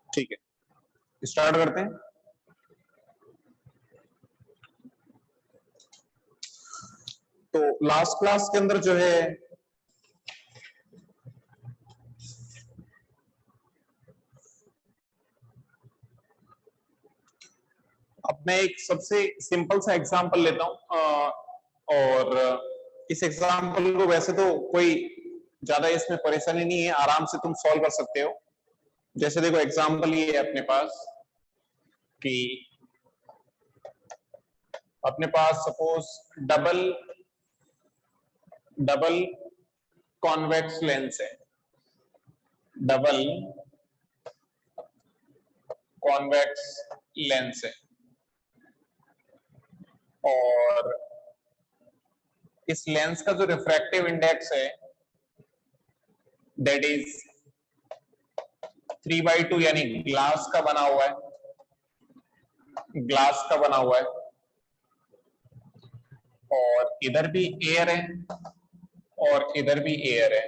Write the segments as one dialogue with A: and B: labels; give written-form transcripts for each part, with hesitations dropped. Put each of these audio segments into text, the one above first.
A: ठीक है, स्टार्ट करते हैं। तो लास्ट क्लास के अंदर जो है अब मैं एक सबसे सिंपल सा एग्जांपल लेता हूं और इस एग्जांपल को वैसे तो कोई ज्यादा इसमें परेशानी नहीं है, आराम से तुम सॉल्व कर सकते हो। जैसे देखो एग्जांपल ये है अपने पास कि अपने पास सपोज डबल कॉन्वेक्स लेंस है, डबल कॉन्वेक्स लेंस है और इस लेंस का जो रिफ्रैक्टिव इंडेक्स है दैट इज 3/2 यानी ग्लास का बना हुआ है, ग्लास का बना हुआ है और इधर भी एयर है और इधर भी एयर है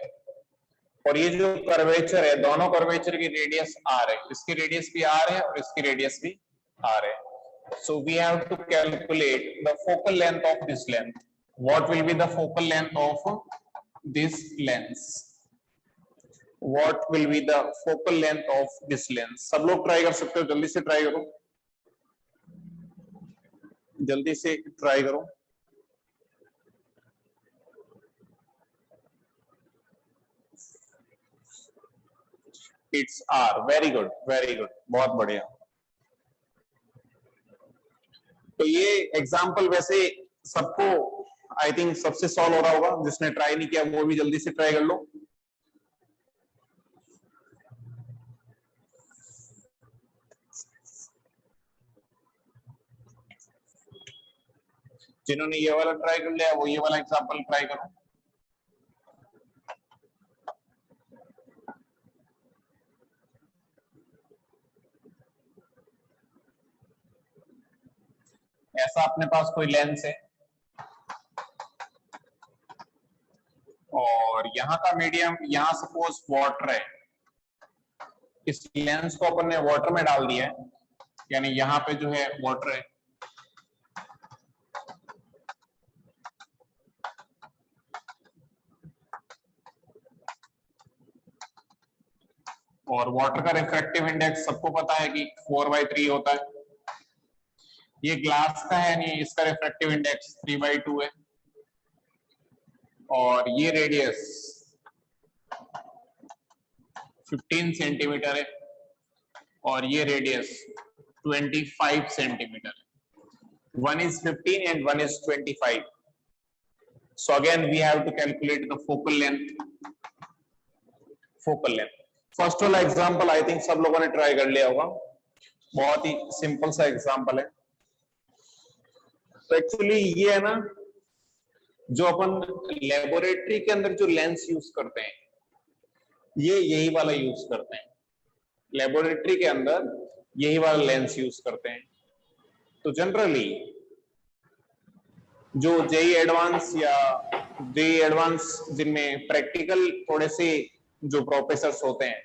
A: और ये जो कर्वेचर है दोनों कर्वेचर की रेडियस आर है, इसकी रेडियस भी आर है और इसकी रेडियस भी आर है। So we have to calculate the focal length of this lens. What will be the focal length of this lens? What will be the focal length of this lens? सब लोग try कर सकते हो, जल्दी से try करो, जल्दी से ट्राई करो। It's R. Very good, very good, बहुत बढ़िया। तो ये एग्जाम्पल वैसे सबको आई थिंक सबसे सॉल्व हो रहा होगा, जिसने ट्राई नहीं किया वो भी जल्दी से ट्राई कर लो। जिन्होंने ये वाला ट्राई कर लिया वो ये वाला एग्जाम्पल ट्राई करो। ऐसा अपने पास कोई लेंस है और यहाँ का मीडियम, यहाँ सपोज वाटर है, इस लेंस को अपन ने वाटर में डाल दिया है, यानी यहाँ पे जो है वाटर है और वाटर का रिफ्रैक्टिव इंडेक्स सबको पता है कि 4/3 होता है। ये ग्लास का है, नहीं इसका रिफ्रैक्टिव इंडेक्स 3/2 है और ये रेडियस 15 सेंटीमीटर है और ये रेडियस 25 सेंटीमीटर है। One is 15 and one is 25. So again we have to calculate the focal length. Focal length. First वाला एग्जांपल आई थिंक सब लोगों ने ट्राई कर लिया होगा, बहुत ही सिंपल सा एग्जांपल है। तो एक्चुअली ये है ना, जो अपन लेबोरेटरी के अंदर जो लेंस यूज करते हैं ये यही वाला यूज करते हैं, लेबोरेटरी के अंदर यही वाला लेंस यूज करते हैं। तो जनरली जो जेई एडवांस या जेई एडवांस जिनमें प्रैक्टिकल थोड़े से जो प्रोफेसर्स होते हैं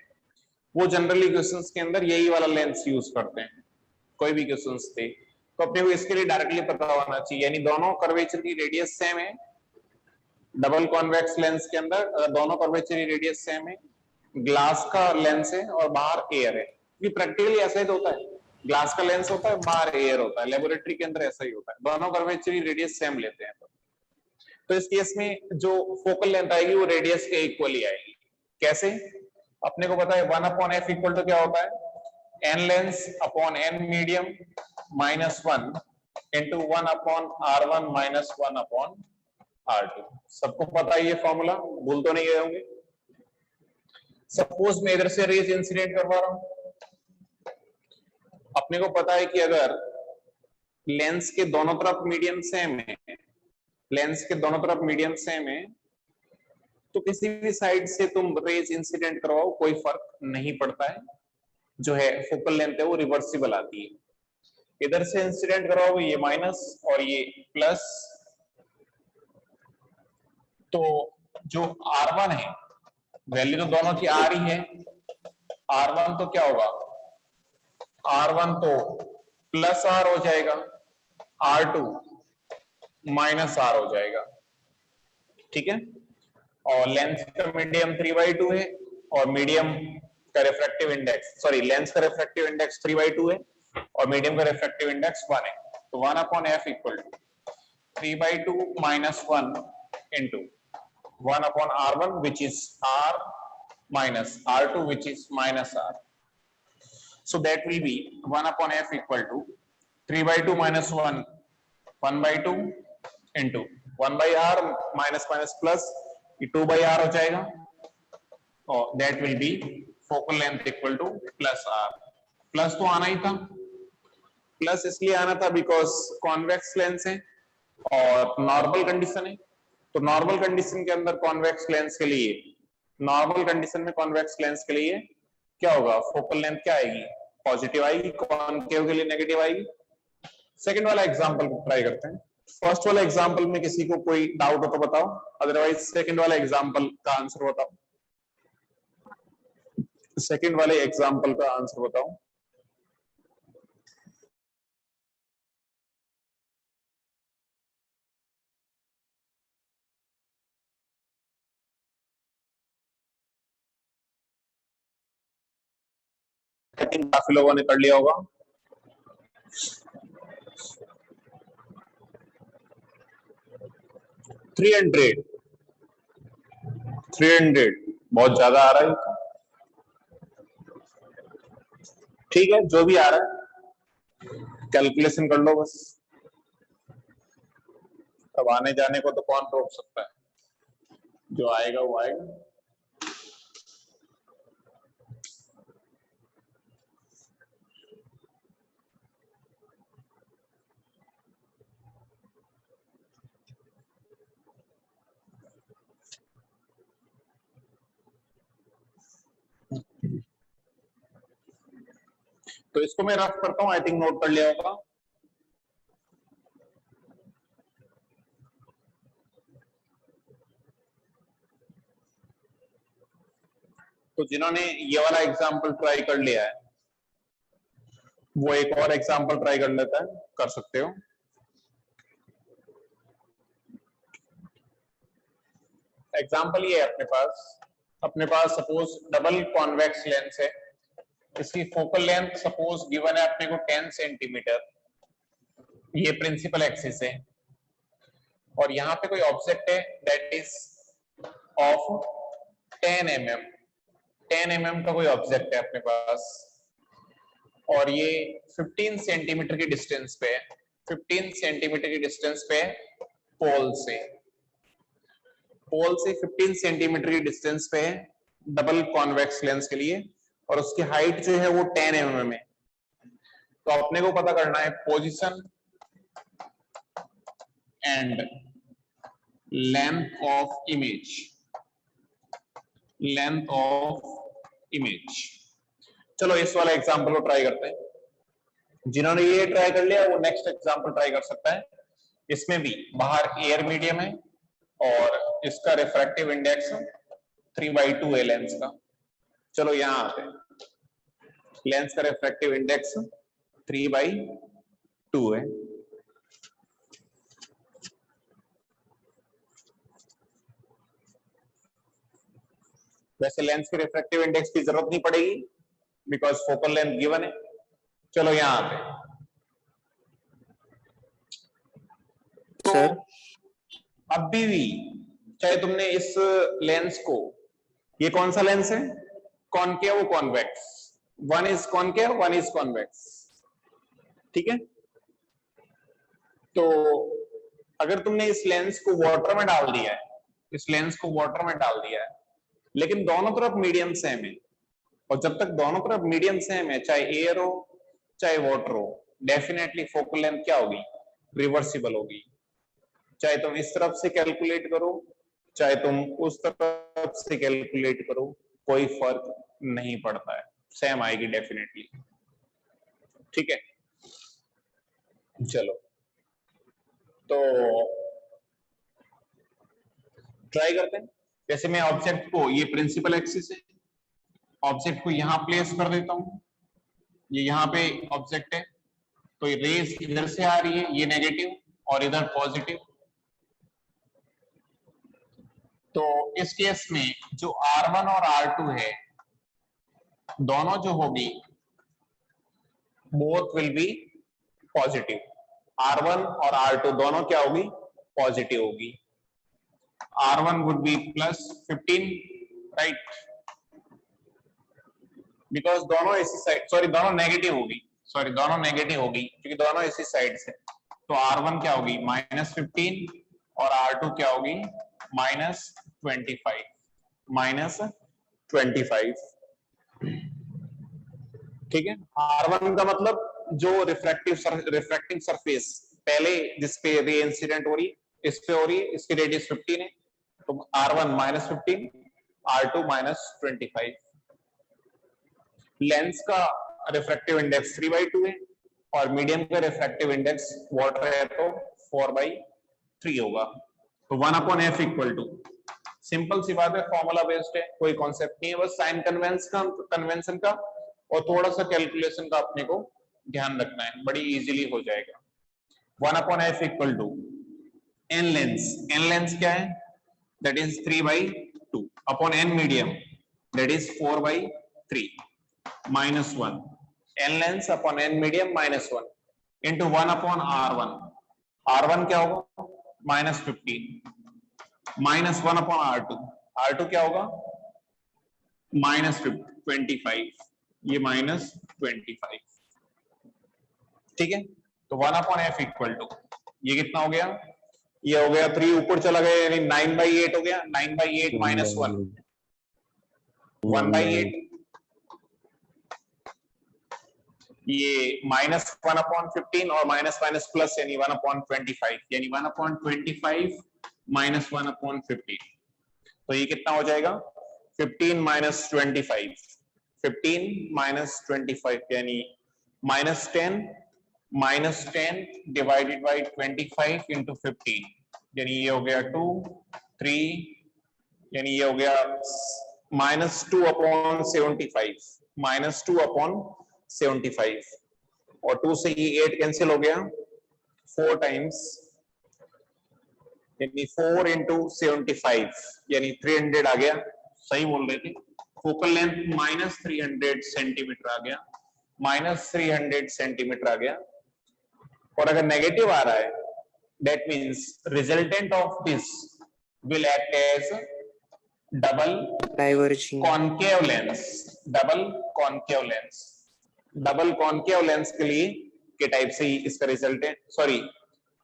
A: वो जनरली क्वेश्चंस के अंदर यही वाला लेंस यूज करते हैं। कोई भी क्वेश्चंस थे तो अपने को इसके लिए डायरेक्टली पता होना चाहिए, यानी दोनों कर्वेचर की रेडियस सेम है। डबल कॉन्वेक्स लेंस के अंदर अगर दोनों कर्वेचर की रेडियस सेम है, ग्लास का लेंस है और बाहर एयर है, क्योंकि प्रैक्टिकली ऐसा ही तो होता है, ग्लास का लेंस होता है बाहर एयर होता है, लेबोरेटरी के अंदर ऐसा ही होता है, दोनों कर्वेचर की रेडियस सेम लेते हैं। तो इस केस में जो फोकल लेंथ आएगी वो रेडियस के इक्वली आएगी। कैसे? अपने को पता है 1/f इक्वल टू क्या होता है, n lens upon n medium minus 1 into 1/r1 minus 1/r2। सबको पता है ये फॉर्मूला, भूल तो नहीं गए होंगे। सपोज मैं इधर से रेज इंसिडेंट करवा रहा हूं, अपने को पता है कि अगर लेंस के दोनों तरफ मीडियम सेम है, लेंस के दोनों तरफ मीडियम सेम है तो किसी भी साइड से तुम रेज इंसिडेंट करवाओ कोई फर्क नहीं पड़ता है, जो है फोकल लेंथ है वो रिवर्सिबल आती है। इधर से इंसिडेंट करवाओ ये माइनस और ये प्लस, तो जो R1 है वैल्यू तो दोनों की आर ही है। R1 तो क्या होगा, R1 तो प्लस आर हो जाएगा, R2 माइनस आर हो जाएगा। ठीक है, और लेंस का मीडियम 3/2 है और मीडियम का रिफ्रैक्टिव इंडेक्स, सॉरी लेंस का रिफ्रैक्टिव इंडेक्स 3/2 है और मीडियम का रिफ्रैक्टिव इंडेक्स 1 है। तो 1/f equal to 3/2 minus 1 into 1/R1 which is R minus R2 which is minus R. So that will be 1/f equal to 3/2 minus 1, 1/2 into 1/R minus minus plus 2/R हो जाएगा और that will be focal length equal to plus R. Plus तो आना ही था, plus इसलिए आना था because convex lens है और नॉर्मल कंडीशन है। तो नॉर्मल कंडीशन के अंदर कॉन्वेक्स लेंस के लिए, नॉर्मल कंडीशन में कॉन्वेक्स लेंस के लिए क्या होगा, फोकल लेंथ क्या आएगी, पॉजिटिव आएगी, कॉनकेव के लिए नेगेटिव आएगी। सेकंड वाला एग्जांपल ट्राई करते हैं। फर्स्ट वाला एग्जांपल में किसी को कोई डाउट हो तो बताओ, अदरवाइज सेकंड वाला एग्जांपल का आंसर बताओ। सेकंड वाले एग्जांपल का आंसर बताओ। काफी लोगों ने कर लिया होगा। थ्री हंड्रेड बहुत ज्यादा आ रहा है। ठीक है, जो भी आ रहा है कैलकुलेशन कर लो बस। अब आने जाने को तो कौन रोक सकता है, जो आएगा वो आएगा। तो इसको मैं रफ करता हूं, आई थिंक नोट कर लिया होगा। तो जिन्होंने ये वाला एग्जांपल ट्राई कर लिया है वो एक और एग्जांपल ट्राई कर लेता है, कर सकते हो। एग्जांपल ये है अपने पास सपोज डबल कॉन्वेक्स लेंस है, इसकी फोकल लेंथ सपोज गिवन है अपने को 10 सेंटीमीटर, ये प्रिंसिपल एक्सिस है और यहाँ पे कोई ऑब्जेक्ट है that is of 10 mm, 10 mm का कोई ऑब्जेक्ट है अपने पास और ये 15 सेंटीमीटर की डिस्टेंस पे है, 15 सेंटीमीटर की डिस्टेंस पे पोल से 15 सेंटीमीटर की डिस्टेंस पे है डबल कॉन्वेक्स लेंस के लिए और उसकी हाइट जो है वो 10 mm है। तो अपने को पता करना है position and length of image, length of image. चलो इस वाला एग्जांपल को ट्राई करते हैं। जिन्होंने ये ट्राई कर लिया वो नेक्स्ट एग्जांपल ट्राई कर सकता है। इसमें भी बाहर एयर मीडियम है और इसका रिफ्रैक्टिव इंडेक्स 3/2 है लेंस का। चलो यहां आते हैं, लेंस का रिफ्रैक्टिव इंडेक्स 3/2 है। वैसे लेंस के रिफ्रैक्टिव इंडेक्स की जरूरत नहीं पड़ेगी बिकॉज फोकल लेंथ गिवन है। चलो यहां आते हैं। तो
B: सर
A: अभी भी चाहे तुमने इस लेंस को, ये कौन सा लेंस है, concave convex, one is concave one is convex, ठीक है। तो अगर तुमने इस लेंस को वाटर में डाल दिया है, इस लेंस को वाटर में डाल दिया है लेकिन दोनों तरफ मीडियम सेम है और जब तक दोनों तरफ मीडियम सेम है, चाहे एयर हो चाहे वाटर हो, डेफिनेटली फोकल लेंथ क्या होगी, रिवर्सिबल होगी। चाहे तुम इस तरफ से कैलकुलेट करो चाहे तुम उस तरफ से कैलकुलेट करो, कोई फर्क नहीं पड़ता है, सेम आएगी डेफिनेटली। ठीक है, चलो तो ट्राई करते हैं। जैसे मैं ऑब्जेक्ट को, ये प्रिंसिपल एक्सिस है, ऑब्जेक्ट को यहां प्लेस कर देता हूं, ये यहाँ पे ऑब्जेक्ट है, तो ये रेस इधर से आ रही है, ये नेगेटिव और इधर पॉजिटिव। तो इस केस में जो R1 और R2 है, दोनों जो होगी both will be positive. R1 और R2 दोनों क्या होगी? पॉजिटिव होगी। R1 would be plus 15, right? Because दोनों ऐसी साइड, सॉरी दोनों नेगेटिव होगी, सॉरी दोनों नेगेटिव होगी क्योंकि दोनों ऐसी साइड से। तो R1 क्या होगी? -15 और R2 क्या होगी? -25, -25। ठीक है। R1 का मतलब जो रिफ्रैक्टिंग सरफेस पहले जिस पे रे इंसिडेंट हो रही है, इस पे हो रही है, इसकी रेडियस 15 है, तो R1 -15, R2 -25। लेंस का रिफ्रैक्टिव इंडेक्स 3/2 है और मीडियम का रिफ्रैक्टिव इंडेक्स वाटर है तो 4/3 होगा। तो 1/f इक्वल टू, सिंपल सी बात है, फॉर्मूला बेस्ड है, कोई कॉन्सेप्ट नहीं है, बस साइन कन्वेंशन का और थोड़ा सा कैलकुलेशन का अपने को ध्यान रखना है, बड़ी इजीली हो जाएगा। 1/f equal to N lens क्या है? That is 3/2 upon n medium that is 4/3 -1, n lens upon n medium -1 into 1/R1। R1 क्या होगा? -15 -1/R2। R2 क्या होगा? -25, ये -25। ठीक है। तो 1/f इक्वल टू, ये कितना हो गया? ये हो गया 3 ऊपर चला गया यानी 9/8 हो गया। 9/8 -1, 1/8, ये -1/15 और माइनस माइनस प्लस यानी 1/25, यानी 1/25 -1/15। तो ये कितना हो जाएगा? 15 - 25, 15 - 25 यानी -10 डिवाइडेड बाई 25 इंटू 15, यानी ये हो गया 2, 3, यानी ये हो गया -2/75, -2/75 और 2 से ये 8 कैंसिल हो गया, 4 टाइम्स यानी 4 इंटू 75 यानी 300 आ गया। सही बोल रहे थे। फोकल लेंथ -300 सेंटीमीटर आ गया, -300 सेंटीमीटर आ गया। और अगर नेगेटिव आ रहा है, that means resultant of this will act as double
B: diverging
A: concave lens. Double concave lens, double concave lens के लिए के टाइप से ही इसका रिजल्टेंट, सॉरी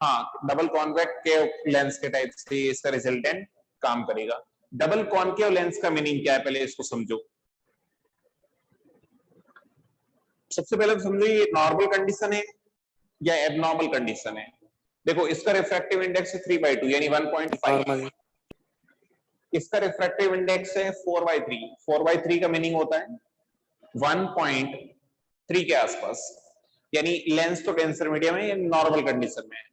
A: हाँ, डबल कॉन्वेक्टिव लेंस के टाइप से इसका रिजल्टेंट काम करेगा। डबल कॉनकेव लेंस का मीनिंग क्या है, पहले इसको समझो। सबसे पहले तो समझो ये नॉर्मल कंडीशन है या एबनॉर्मल कंडीशन है। देखो इसका रिफ्रैक्टिव इंडेक्स है 3/2 यानी 1.5,
B: नॉर्मल,
A: इसका रिफ्रैक्टिव इंडेक्स है 4/3। 4/3 का मीनिंग होता है 1.3 के आसपास, यानी लेंस तो डेंसर मीडियम है, यानी नॉर्मल कंडीशन में है।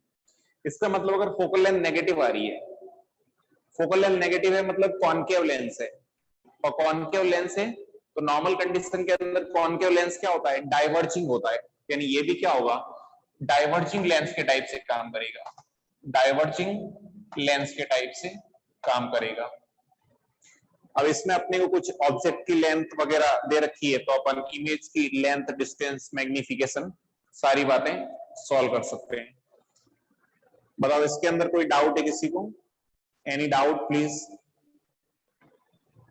A: इसका मतलब अगर फोकल लेंथ नेगेटिव आ रही है, फोकल लेंथ नेगेटिव है मतलब कॉनकेव लेंस है, और कॉनकेव लेंस है तो नॉर्मल कंडीशन के अंदर कॉनकेव लेंस क्या होता है? डाइवर्जिंग होता है, यानी ये भी क्या होगा? डाइवर्जिंग लेंस के टाइप से काम करेगा, डाइवर्जिंग लेंस के टाइप से काम करेगा। अब इसमें अपने को कुछ ऑब्जेक्ट की लेंथ वगैरह दे रखी है, तो अपन इमेज की लेंथ, डिस्टेंस, मैग्निफिकेशन सारी बातें सॉल्व कर सकते हैं। बताओ इसके अंदर कोई डाउट है किसी को? Any doubt please?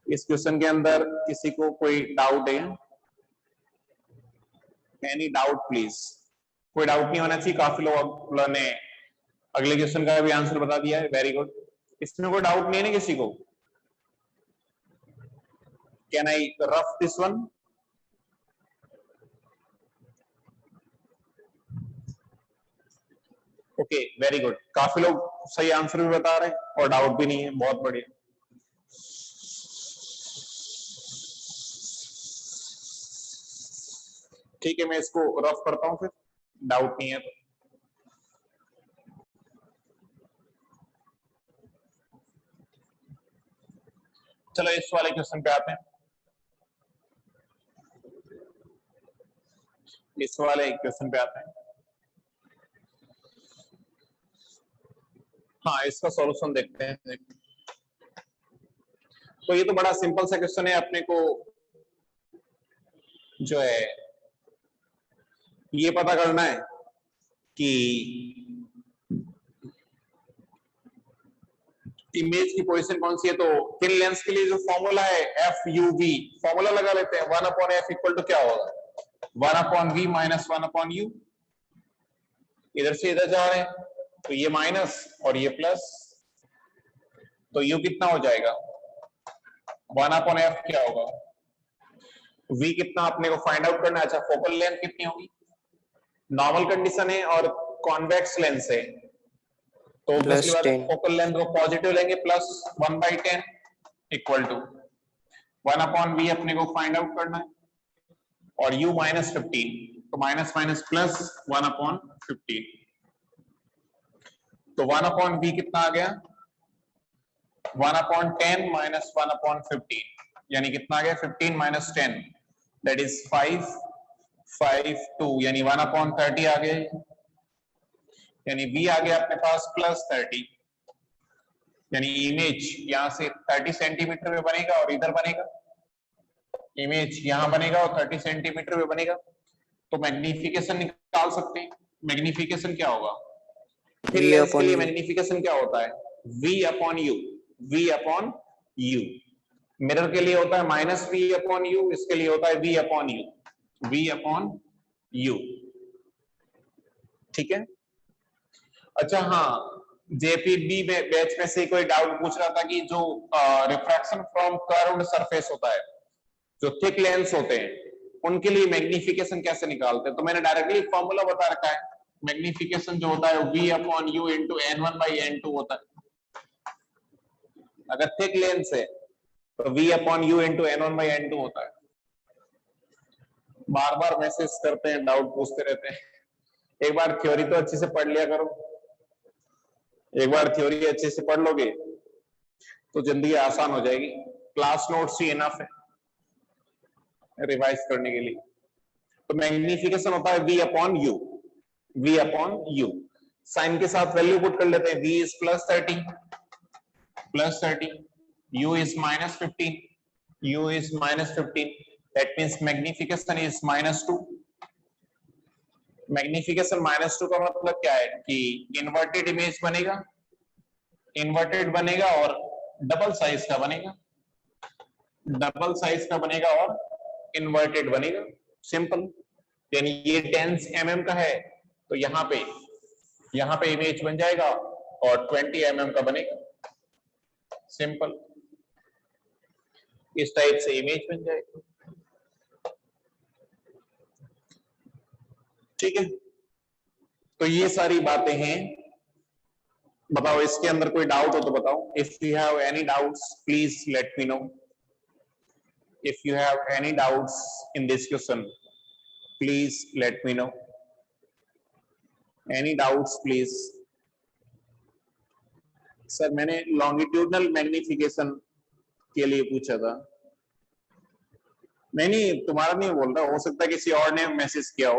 A: इस क्वेश्चन के अंदर किसी को कोई डाउट है? Any doubt please? कोई डाउट नहीं होना चाहिए। काफी लोगों ने अगले क्वेश्चन का भी आंसर बता दिया है, वेरी गुड। इसमें कोई डाउट नहीं है ना किसी को? Can I rough this one? Okay, very good. काफी लोग सही आंसर भी बता रहे हैं और डाउट भी नहीं है, बहुत बढ़िया। ठीक है, मैं इसको रफ करता हूं फिर, डाउट नहीं है तो। चलो इस वाले क्वेश्चन पे आते हैं। इस वाले क्वेश्चन पे आते हैं। हाँ, इसका सॉल्यूशन देखते हैं। तो ये तो बड़ा सिंपल सा क्वेश्चन है, अपने को जो है ये पता करना है कि इमेज की पोजीशन कौन सी है। तो थिन लेंस के लिए जो फॉर्मूला है एफ यू वी, फॉर्मूला लगा लेते हैं। 1/f इक्वल टू क्या होगा, 1/v माइनस 1/u। इधर से इधर जा रहे हैं तो ये माइनस और ये प्लस, तो u कितना हो जाएगा, 1/f क्या होगा, v कितना अपने को फाइंड आउट करना है। अच्छा, फोकल लेंथ कितनी होगी, नॉर्मल कंडीशन है और कॉन्वेक्स लेंस है, तो ऑब्वियसली बात है फोकल लेंथ को पॉजिटिव लेंगे, प्लस 1/10 इक्वल टू 1/v अपने को फाइंड आउट करना है, और u -15, तो माइनस माइनस प्लस 1/15, तो 1/v कितना आ गया, 1/10 माइनस 1/15, यानी कितना आ गया, 15 माइनस 10 दैट इज 5/2, यानी 1/30 आ गया, यानी v आ गया अपने पास +30, यानी इमेज यहां से 30 सेंटीमीटर में बनेगा और इधर बनेगा, इमेज यहां बनेगा और 30 सेंटीमीटर में बनेगा। तो मैग्निफिकेशन निकाल सकते हैं। मैग्निफिकेशन क्या होगा, थिन लेंस के लिए मैग्निफिकेशन क्या होता है, v/u, v/u। मिरर के लिए होता है -v/u, इसके लिए होता है v/u, v/u। ठीक है। अच्छा हाँ, जेपीबी में बैच में से कोई डाउट पूछ रहा था कि जो रिफ्रैक्शन फ्रॉम कर्व्ड सरफेस होता है, जो थिक लेंस होते हैं, उनके लिए मैग्निफिकेशन कैसे निकालते हैं। तो मैंने डायरेक्टली फॉर्मूला बता रखा है, मैग्निफिकेशन जो होता है v/u इंटू n1/n2 होता है। अगर थिक लेंस है तो v/u इंटू n1/n2 होता है। बार बार मैसेज करते हैं, डाउट पूछते रहते हैं। एक बार थ्योरी तो अच्छे से पढ़ लिया करो, एक बार थ्योरी अच्छे से पढ़ लोगे तो जिंदगी आसान हो जाएगी। क्लास नोट्स ही इनफ है रिवाइज करने के लिए। तो मैग्निफिकेशन होता है v/u, v/u। साइन के साथ वैल्यू पुट कर लेते हैं, v is +30, u is -15, u is -15, that means magnification is -2। Magnification -2 का मतलब क्या है कि इन्वर्टेड इमेज बनेगा, इन्वर्टेड बनेगा और डबल साइज का बनेगा, डबल साइज का बनेगा और इन्वर्टेड बनेगा, सिंपल। यानी ये 10 mm का है तो यहाँ पे इमेज बन जाएगा और 20 mm का बनेगा, सिंपल। इस टाइप से इमेज बन जाएगा। ठीक है, तो ये सारी बातें हैं। बताओ इसके अंदर कोई डाउट हो तो बताओ। If you have any doubts please let me know. If you have any doubts in this question please let me know. Any doubts please. Sir मैंने लॉन्गिट्यूडनल मैग्निफिकेशन के लिए पूछा था। नहीं, तुम्हारा नहीं बोल रहा, हो सकता है किसी और ने मैसेज किया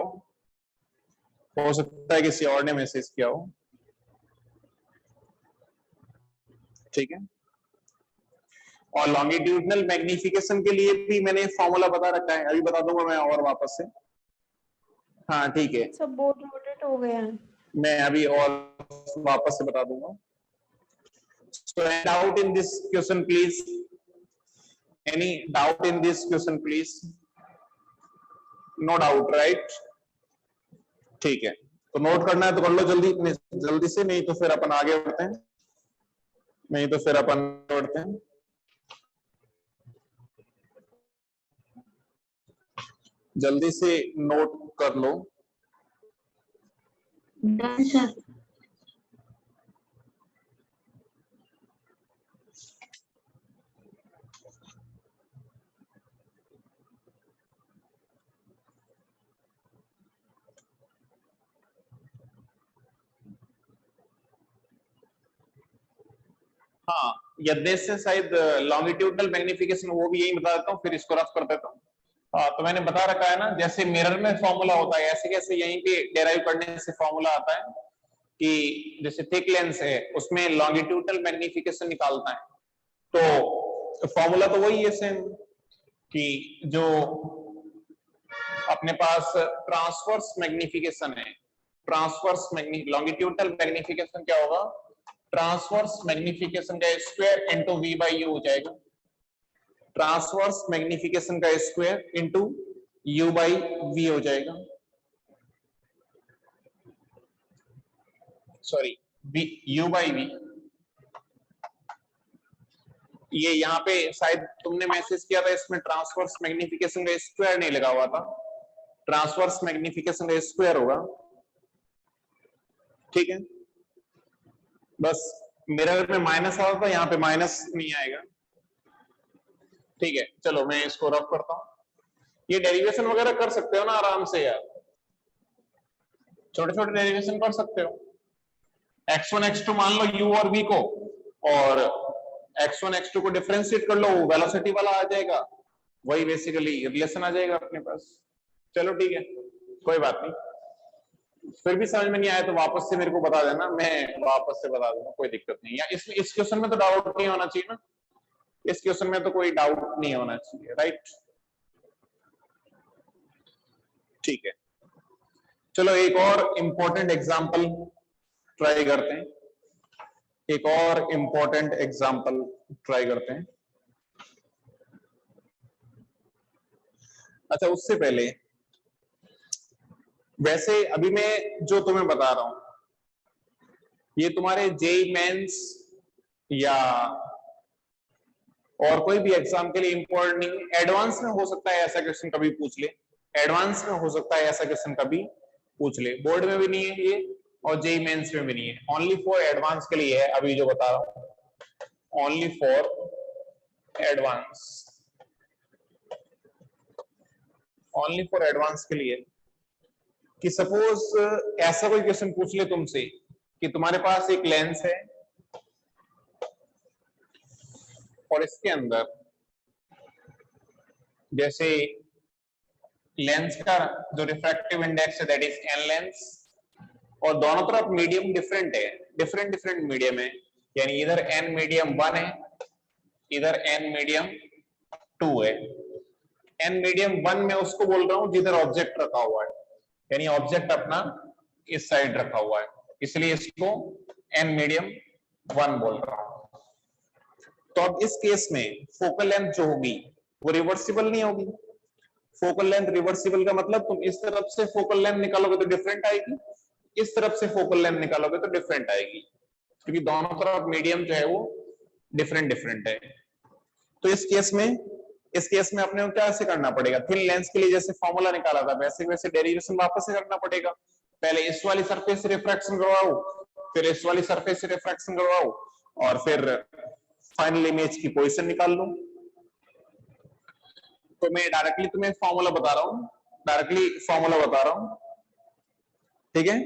A: हो सकता है किसी और ने मैसेज किया हो। ठीक है, और लॉन्गिट्यूडनल मैग्निफिकेशन के लिए भी मैंने फॉर्मूला बता रखा है, अभी बता दूंगा मैं और वापस से। हाँ ठीक है,
B: सब बोर्ड रोटेट हो गया है,
A: मैं अभी और वापस से बता दूंगा। So any doubt in this question please? Any doubt in this question please? No doubt, right? ठीक है, तो नोट करना है तो कर लो जल्दी से, नहीं तो फिर अपन आगे बढ़ते हैं, नहीं तो फिर अपन बढ़ते हैं। जल्दी से नोट कर लो।
C: सर
A: हाँ, यद्देश से शायद लॉन्गिट्यूडनल मैग्निफिकेशन वो भी यही बता देता हूँ, फिर इसको रफ कर देता हूँ। तो मैंने बता रखा है ना, जैसे मिरर में फॉर्मूला होता है ऐसे कैसे यहीं पे डेराइव करने से फॉर्मूला आता है कि जैसे थिक लेंस है उसमें लॉन्गिट्यूडनल मैग्निफिकेशन निकालता है, तो फॉर्मूला तो वही है सेम, कि जो अपने पास ट्रांसवर्स मैग्निफिकेशन है, ट्रांसवर्स लॉन्गिट्यूडनल मैग्निफिकेशन क्या होगा, ट्रांसवर्स मैग्निफिकेशन का square into v by u हो जाएगा, ट्रांसवर्स मैग्निफिकेशन का square into u by v हो जाएगा, सॉरी यू बाई वी। ये यहाँ पे शायद तुमने मैसेज किया था, इसमें ट्रांसवर्स मैग्निफिकेशन का स्क्वायर नहीं लगा हुआ था, ट्रांसवर्स मैग्निफिकेशन का स्क्वायर होगा, ठीक है। बस मिरर में माइनस आ रहा था, यहाँ पे माइनस नहीं आएगा, ठीक है। चलो मैं इसको रफ करता हूं, ये डेरिवेशन वगैरह कर सकते हो ना आराम से यार, छोटे छोटे डेरिवेशन कर सकते हो। x1 x2 मान लो u और v को, और x1 x2 को डिफरेंशिएट कर लो, वेलोसिटी वाला आ जाएगा, वही बेसिकली रिलेशन आ जाएगा अपने पास। चलो ठीक है, कोई बात नहीं, फिर भी समझ में नहीं आया तो वापस से मेरे को बता देना, मैं वापस से बता दूंगा, कोई दिक्कत नहीं। या इस क्वेश्चन में तो डाउट नहीं होना चाहिए ना, इस क्वेश्चन में तो कोई डाउट नहीं होना चाहिए, राइट? ठीक है, चलो एक और इंपॉर्टेंट एग्जांपल ट्राई करते हैं, एक और इंपॉर्टेंट एग्जांपल ट्राई करते हैं। अच्छा उससे पहले, वैसे अभी मैं जो तुम्हें बता रहा हूं ये तुम्हारे जेईई मेंस या और कोई भी एग्जाम के लिए इंपॉर्टेंट नहीं, एडवांस में हो सकता है ऐसा क्वेश्चन कभी पूछ ले, एडवांस में हो सकता है ऐसा क्वेश्चन कभी पूछ ले, बोर्ड में भी नहीं है ये और जेईई मेंस में भी नहीं है, ओनली फॉर एडवांस के लिए है अभी जो बता रहा हूं, only for advance, only for advance के लिए। कि सपोज ऐसा कोई क्वेश्चन पूछ ले तुमसे कि तुम्हारे पास एक लेंस है और इसके अंदर जैसे लेंस का जो रिफ्रैक्टिव इंडेक्स है दैट इज एन लेंस, और दोनों तरफ मीडियम डिफरेंट है, डिफरेंट डिफरेंट मीडियम है, यानी इधर एन मीडियम 1 है, इधर एन मीडियम 2 है। एन मीडियम 1 में उसको बोल रहा हूं जिधर ऑब्जेक्ट रखा हुआ है, यानी ऑब्जेक्ट अपना इस साइड रखा हुआ है, इसलिए इसको एन मीडियम 1 बोल रहा हूं। तो अब इस केस में फोकल लेंथ जो होगी वो रिवर्सिबल नहीं होगी, फोकल लेंथ रिवर्सिबल का मतलब तुम इस तरफ से फोकल लेंथ निकालोगे तो डिफरेंट आएगी, इस तरफ से फोकल लेंथ निकालोगे तो डिफरेंट आएगी, क्योंकि दोनों तरफ मीडियम जो है वो डिफरेंट डिफरेंट है। तो इस केस में अपने को क्या से करना पड़ेगा, थिन लेंस के लिए जैसे फॉर्मूला निकाला था वैसे वैसे डेरिवेशन वापस से करना पड़ेगा, पहले इस वाली सरफेस से रिफ्रैक्शन करवाओ, फिर इस वाली सरफेस से रिफ्रैक्शन करवाओ, और फिर फाइनल इमेज की पोजीशन निकाल लो। तो मैं डायरेक्टली तुम्हें फॉर्मूला बता रहा हूं, डायरेक्टली फॉर्मूला बता रहा हूं, ठीक है,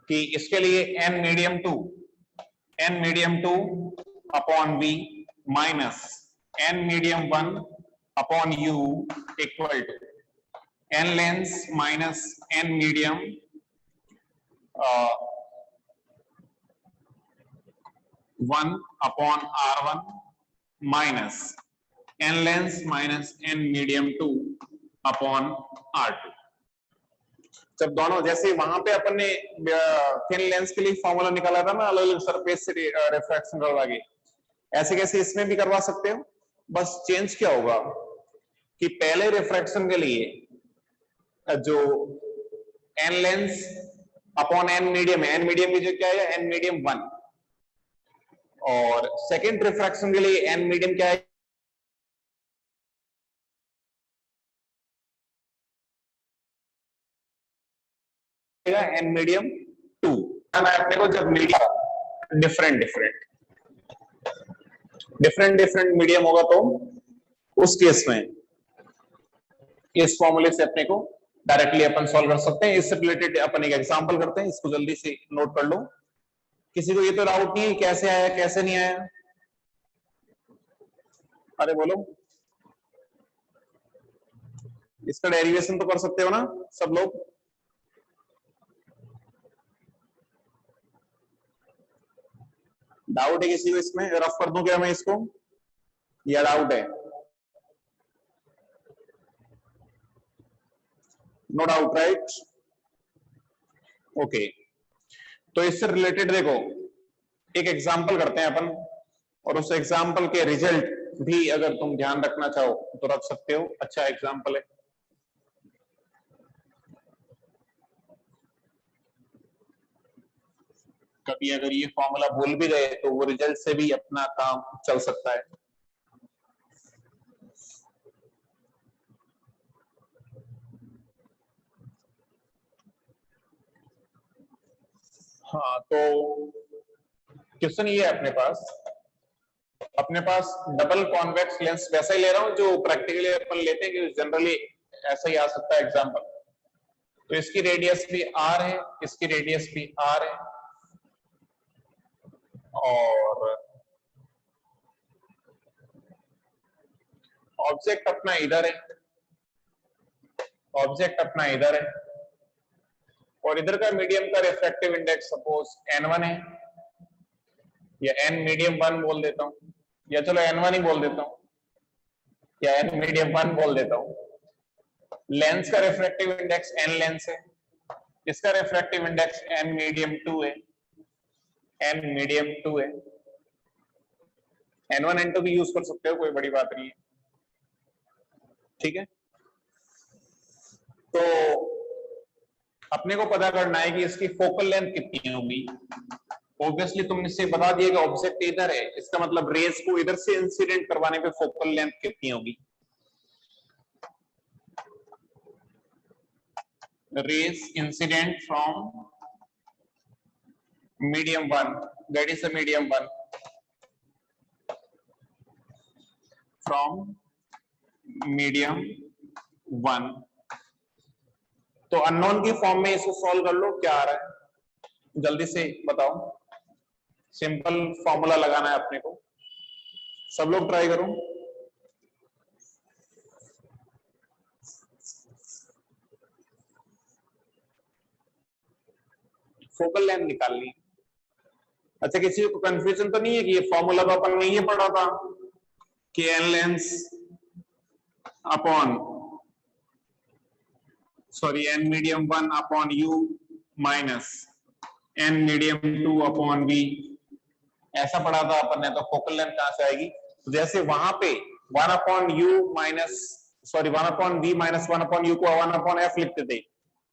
A: कि इसके लिए n medium 2 upon v minus n medium 1 upon u equal to n lens minus n medium 1 upon r1 minus n lens minus n medium 2 upon r2। जब दोनों जैसे वहां पे अपन ने थिन लेंस के लिए फॉर्मूला निकाला था ना अलग अलग सरफेस से रिफ्रैक्शन करवा के, ऐसे कैसे इसमें भी करवा सकते हो, बस चेंज क्या होगा कि पहले रिफ्रैक्शन के लिए जो n lens upon n medium है, एन मीडियम की जो क्या है एन मीडियम 1, और सेकेंड रिफ्रैक्शन के लिए एन मीडियम क्या है एन मीडियम 2। अपने को जब मीडियम डिफरेंट डिफरेंट मीडियम होगा तो उस केस में इस फॉर्मूले से अपने को डायरेक्टली अपन सॉल्व कर सकते हैं। इससे रिलेटेड अपन एक एग्जांपल करते हैं, इसको जल्दी से नोट कर लो। किसी को ये तो डाउट नहीं कैसे आया कैसे नहीं आया? अरे बोलो, इसका डेरिवेशन तो कर सकते हो ना सब लोग? डाउट है किसी को इसमें? रफ कर दूं क्या मैं इसको, या डाउट है? No doubt, right? ओके, तो इससे रिलेटेड देखो एक एग्जांपल करते हैं अपन, और उस एग्जांपल के रिजल्ट भी अगर तुम ध्यान रखना चाहो तो रख सकते हो, अच्छा एग्जांपल है। कभी अगर ये फॉर्मूला भूल भी गए तो वो रिजल्ट से भी अपना काम चल सकता है। हाँ, तो क्वेश्चन ये है अपने पास डबल कॉन्वेक्स लेंस, वैसा ही ले रहा हूं जो प्रैक्टिकली अपन लेते हैं कि जनरली ऐसा ही आ सकता है एग्जांपल। तो इसकी रेडियस भी आर है, इसकी रेडियस भी आर है, और ऑब्जेक्ट अपना इधर है, ऑब्जेक्ट अपना इधर है, और इधर का मीडियम का रिफ्रैक्टिव इंडेक्स सपोज n1 है, या n मीडियम 1 बोल देता हूं, या चलो n1 ही बोल देता हूं, या n मीडियम 1 बोल देता हूं। लेंस का रिफ्रैक्टिव इंडेक्स n लेंस है, इसका रिफ्रैक्टिव इंडेक्स n मीडियम 2 है, n मीडियम 2 है। n1 n2 भी यूज कर सकते हो, कोई बड़ी बात नहीं है, ठीक है। तो अपने को पता करना है कि इसकी फोकल लेंथ कितनी होगी। ऑब्वियसली तुमने से बता दिया कि ऑब्जेक्ट इधर है, इसका मतलब रेस को इधर से इंसिडेंट करवाने पे फोकल लेंथ कितनी होगी। Rays incident from medium 1, that is the medium 1, from medium 1। तो अननोन की फॉर्म में इसको सॉल्व कर लो, क्या आ रहा है जल्दी से बताओ। सिंपल फॉर्मूला लगाना है अपने को, सब लोग ट्राई करो। फोकल लेंथ निकालनी। अच्छा, किसी को कंफ्यूजन तो नहीं है कि ये फॉर्मूला तो अपन नहीं ये पढ़ा था कि n lens upon n medium 1 upon u minus n medium 2 upon v, ऐसा पढ़ा था अपन ने। तो फोकल लेंथ कहां से आएगी? तो जैसे वहां पे 1 upon u minus 1 upon v minus 1 upon u को 1 अपॉन एफ लिखते थे,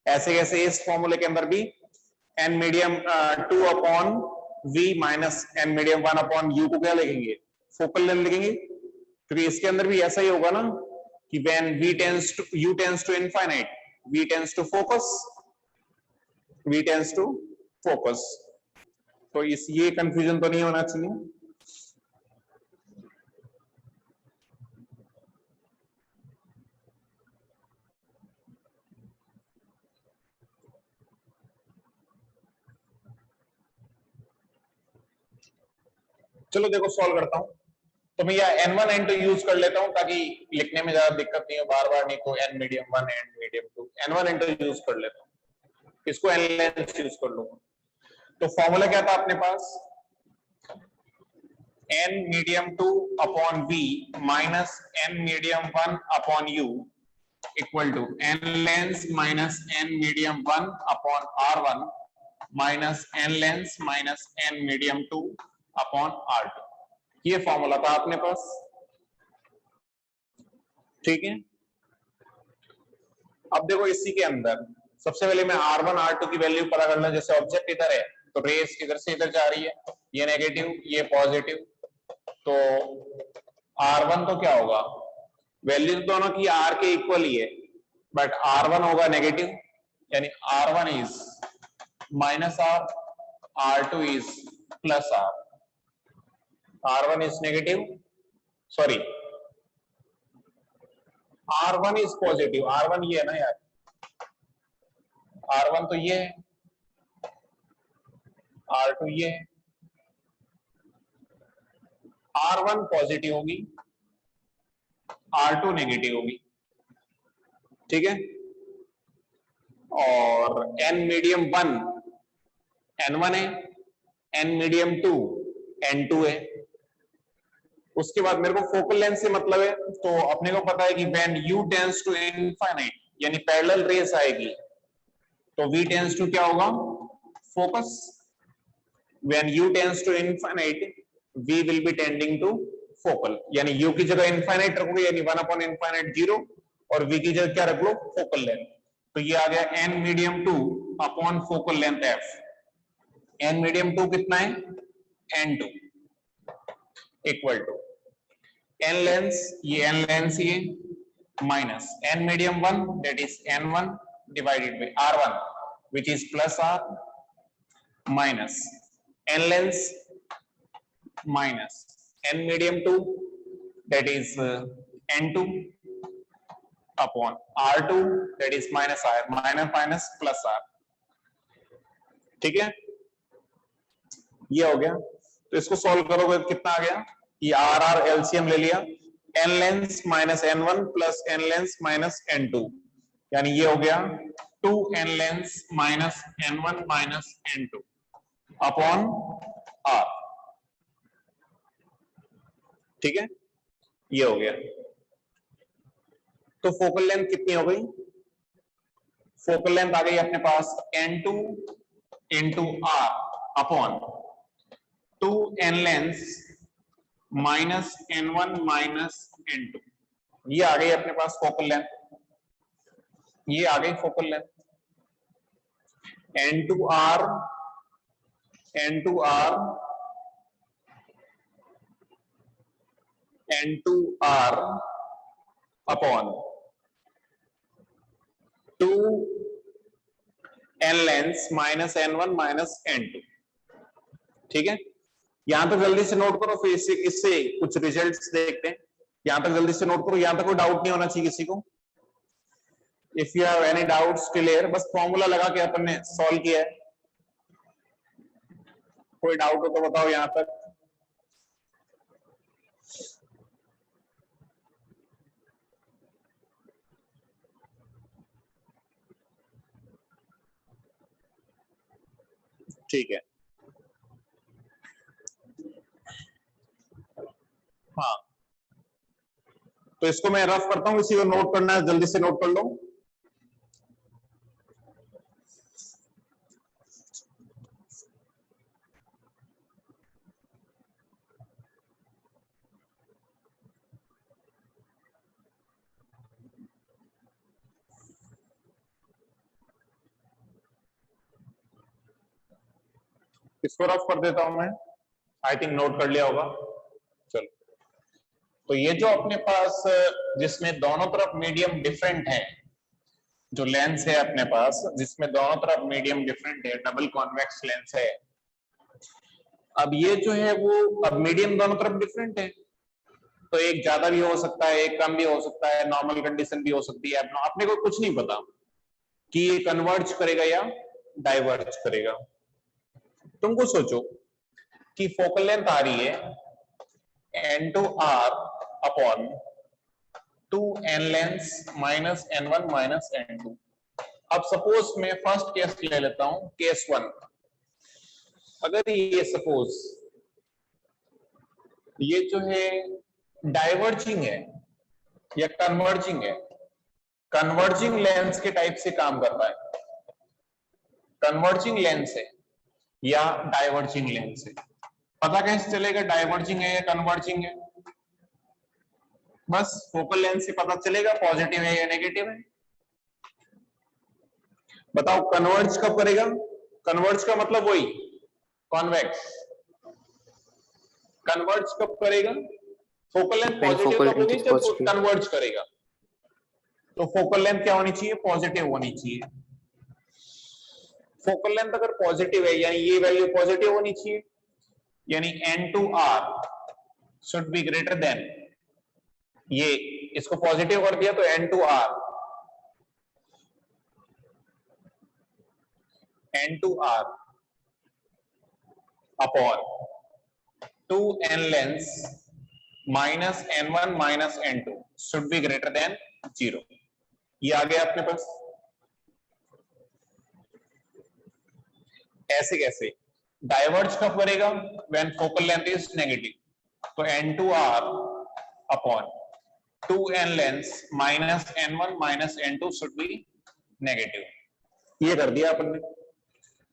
A: ऐसे कैसे इस फॉर्मूले के अंदर भी n medium 2 upon v minus n medium 1 upon u को क्या लिखेंगे? फोकल लेंथ लिखेंगे। क्योंकि इसके अंदर भी ऐसा ही होगा ना कि when v tends to u tends to infinite, v tends to focus, v tends to focus. तो इस ये कंफ्यूजन तो नहीं होना चाहिए। चलो देखो सॉल्व करता हूं। तो मैं यह n1 n2 यूज कर लेता हूं ताकि लिखने में ज्यादा दिक्कत नहीं हो, बार बार नहीं तो n medium 1 n medium 2, n1 n2 use कर लेता हूं, इसको n लेंस यूज कर लूंगा। तो फॉर्मूला क्या था अपने पास? n medium 2 upon v minus n medium 1 upon u equal to n lens minus n medium 1 upon r1 minus n lens minus n medium 2 upon r2। ये फॉर्मूला था अपने पास, ठीक है। अब देखो इसी के अंदर सबसे पहले मैं r1 r2 की वैल्यू पता करना। जैसे ऑब्जेक्ट इधर है तो रेस इधर से इधर जा रही है, ये नेगेटिव ये पॉजिटिव, तो r1 तो क्या होगा? वैल्यू दोनों की r के इक्वल ही है, बट r1 होगा नेगेटिव, यानी r1 is minus r, r2 is plus r। r1 is negative, sorry r1 is positive, r1 ये है ना यार, r1 तो ये है, r2 ये है। r1 पॉजिटिव होगी R2 नेगेटिव होगी, ठीक है। और n मीडियम 1 N1 है, n मीडियम 2 N2 है। उसके बाद मेरे को फोकल लेंथ से मतलब है, तो अपने को पता है कि when u tends to infinite यानी पैरेलल रेस आएगी तो v टेंड्स टू क्या होगा, focus. When u tends to infinite v will be tending to focal, यानी u की जगह इनफाइनाइट रखोगे यानी 1 अपॉन इनफाइनाइट 0 और v की जगह क्या रख लो, फोकल लेंथ। तो ये आ गया n medium 2 upon focal length f। n medium 2 कितना है, n2 equal to n lens, ये n लेंस ये minus n medium 1 that is n1 divided by r1 which is plus r minus n lens minus n medium 2 that is n2 upon r2 that is minus r, minus minus plus r, ठीक है। ये हो गया, तो इसको solve करोगे कितना आ गया, ये आर एलसीएम ले लिया, n lens minus n1 plus n lens minus n2 यानी ये हो गया 2n lens minus n1 minus n2 upon r, ठीक है। ये हो गया, तो फोकल लेंथ कितनी हो गई, फोकल लेंथ आ गई अपने पास n2 into r upon 2n lens minus n1 minus n2, ये आ गई अपने पास फोकल लेंथ, ये आ गई focal length. n2r n2r n2r upon 2n lens minus n1 minus n2, ठीक है। यहां तक जल्दी से नोट करो, फिर इससे कुछ रिजल्ट्स देखते हैं। यहां तक जल्दी से नोट करो, यहां तक कोई डाउट नहीं होना चाहिए किसी को। If you have any doubts clear, बस फॉर्मूला लगा के अपन ने सॉल्व किया है। कोई डाउट हो तो बताओ यहां तक। ठीक है, हाँ, तो इसको मैं रफ करता हूं, इसी को नोट करना है, जल्दी से नोट कर लो। इसको रफ कर देता हूं मैं, आई थिंक नोट कर लिया होगा। चलो, तो ये जो अपने पास जिसमें दोनों तरफ मीडियम डिफरेंट है, जो लेंस है अपने पास जिसमें दोनों तरफ मीडियम डिफरेंट है, डबल कॉन्वेक्स लेंस है। अब ये जो है वो, अब मीडियम दोनों तरफ डिफरेंट है, तो एक ज्यादा भी हो सकता है, एक कम भी हो सकता है, नॉर्मल कंडीशन भी हो सकती है। अपने को कुछ नहीं पता कि ये कन्वर्ज करेगा या डाइवर्ज करेगा। तुमको सोचो कि फोकल लेंथ आ रही है n2r upon 2n lens minus n1 minus n2। अब सपोज मैं फर्स्ट केस ले लेता हूं, केस 1। अगर ये सपोज ये जो है डाइवर्जिंग है या कन्वर्जिंग है, कन्वर्जिंग लेंस के टाइप से काम कर रहा है, कन्वर्जिंग लेंस है या डाइवर्जिंग लेंस है, पता कैसे चलेगा डाइवर्जिंग है या कन्वर्जिंग है, बस फोकल लेंथ से पता चलेगा पॉजिटिव है या नेगेटिव है। बताओ कन्वर्ज कब करेगा, कन्वर्ज का मतलब वही कॉन्वेक्स, कन्वर्ज कब करेगा, फोकल लेंथ पॉजिटिव कब होगी, जब कन्वर्ज करेगा। तो फोकल लेंथ क्या होनी चाहिए, पॉजिटिव होनी चाहिए। फोकल लेंथ अगर पॉजिटिव है यानी ये वैल्यू पॉजिटिव होनी चाहिए, यानी n2r should be greater than, ये इसको पॉजिटिव कर दिया तो n2r upon 2n lens minus n1 minus n2 should be greater than 0। ये आ गया अपने पास। ऐसे कैसे? डाइवर्ज कब करेगा? When focal length is negative. तो n2r upon 2n lens minus n1 minus n2 should be negative. ये कर दिया अपन ने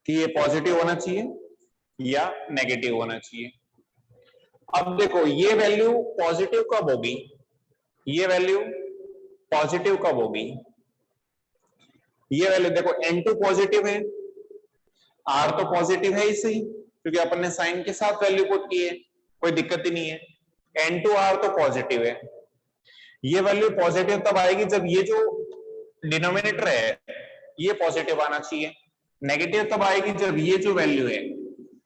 A: कि ये पॉजिटिव होना चाहिए या नेगेटिव होना चाहिए। अब देखो ये वैल्यू पॉजिटिव कब होगी, ये वैल्यू पॉजिटिव कब होगी? ये वैल्यू देखो n2 पॉजिटिव है, r तो पॉजिटिव है ही सही, क्योंकि अपन ने साइन के साथ वैल्यू पुट की है, कोई दिक्कत ही नहीं है। n2r तो पॉजिटिव है। ये वैल्यू पॉजिटिव तब आएगी जब ये जो डिनोमिनेटर है ये पॉजिटिव आना चाहिए। नेगेटिव तब आएगी जब ये जो वैल्यू है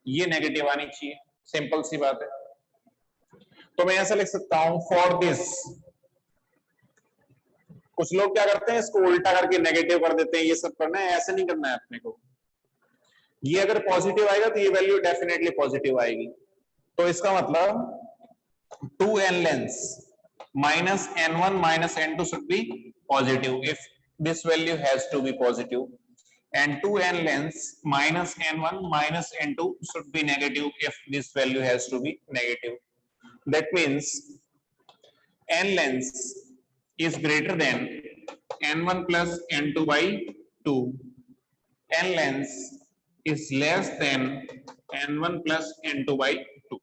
A: ये नेगेटिव आनी चाहिए। सिंपल सी बात है। तो मैं ऐसा लिख सकता हूं फॉर दिस। कुछ लोग क्या करते हैं, इसको उल्टा करके नेगेटिव कर देते हैं। ये सब करना है, ऐसे नहीं करना है अपने को। ये अगर पॉजिटिव आएगा तो ये वैल्यू डेफिनेटली पॉजिटिव आएगी। तो इसका मतलब 2n lens minus n1 minus n2 should be positive if this value has to be positive, and 2n lens minus n1 minus n2 should be negative if this value has to be negative. That means n lens is greater than n1 plus n2 by 2. n lens is less than n1 plus n2 by 2.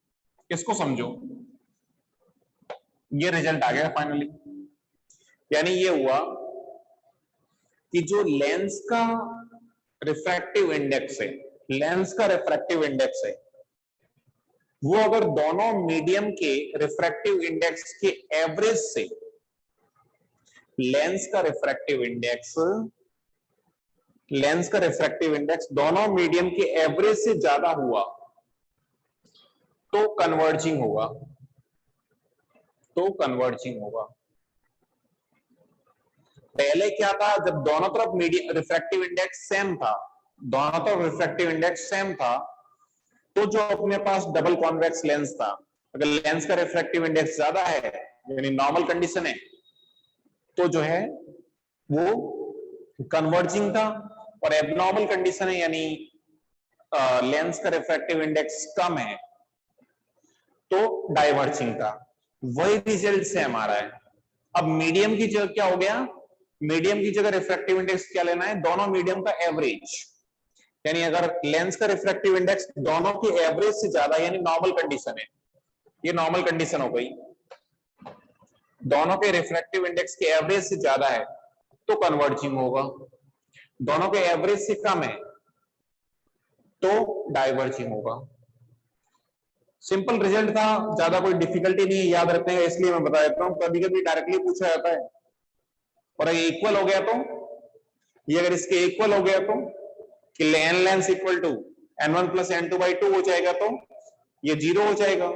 A: इसको समझो, ये result आ गया finally. यानी ये हुआ कि जो lens का रिफ्रैक्टिव इंडेक्स है, लेंस का रिफ्रैक्टिव इंडेक्स है, वो अगर दोनों मीडियम के रिफ्रैक्टिव इंडेक्स के एवरेज से, लेंस का रिफ्रैक्टिव इंडेक्स दोनों मीडियम के एवरेज से ज्यादा हुआ तो कन्वर्जिंग होगा, पहले क्या था, जब दोनों तरफ मीडियम रिफ्रैक्टिव इंडेक्स सेम था, तो जो अपने पास डबल कॉन्वेक्स लेंस था, अगर लेंस का रिफ्रैक्टिव इंडेक्स ज्यादा है यानी नॉर्मल कंडीशन है, तो जो है वो कन्वर्जिंग था, और एबनॉर्मल कंडीशन है यानी लेंस का रिफ्रैक्टिव इंडेक्स कम है तो डाइवर्जिंग था। वही रिजल्ट से हमारा है। अब मीडियम की जगह क्या हो गया, मीडियम की जगह रिफ्रैक्टिव इंडेक्स क्या लेना है, दोनों मीडियम का एवरेज। यानी अगर लेंस का रिफ्रैक्टिव इंडेक्स दोनों के एवरेज से ज्यादा, यानी नॉर्मल कंडीशन है, ये नॉर्मल कंडीशन हो गई, दोनों के रिफ्रैक्टिव इंडेक्स के एवरेज से ज्यादा है तो कन्वर्जिंग होगा, दोनों के एवरेज से कम है तो डाइवर्जिंग होगा। सिंपल रिजल्ट था, ज्यादा कोई डिफिकल्टी नहीं है, याद रखने का, इसलिए मैं बता देता हूं। कभी कभी डायरेक्टली पूछा जाता है, और अगर इक्वल हो गया तो, ये अगर इसके इक्वल हो गया तो, कि n lens equal to n1 plus n2 by 2 हो जाएगा, तो ये जीरो हो जाएगा,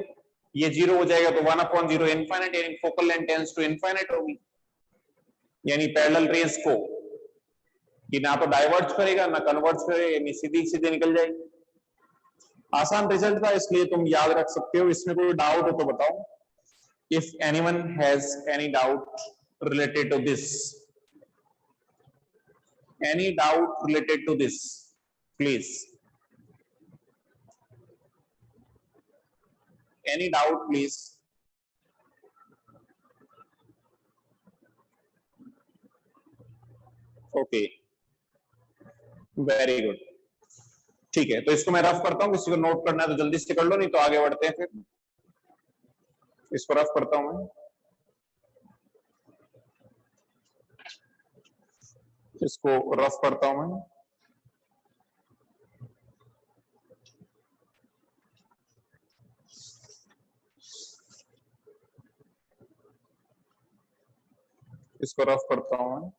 A: ये जीरो हो जाएगा तो 1/0 इनफाइनाइट, यानी focal length tends to infinite होगी। यानी पैरेलल रेज को कि ना तो डाइवर्ज करेगा ना कन्वर्ज करेगा, यानी सीधी सीधे निकल जाएगी। आसान रिजल्ट था, इसलिए तुम याद रख सकते हो। इसमें कोई डाउट हो तो बताओ। If anyone has any doubt related to this, any doubt related to this, please, any doubt please? Okay, very good, ठीक है। तो इसको मैं रफ करता हूं, किसी को नोट करना है तो जल्दी से कर लो, नहीं तो आगे बढ़ते हैं। फिर इसको रफ करता हूं मैं, इसको रफ करता हूं मैं। इसको रफ करता हूं मैं,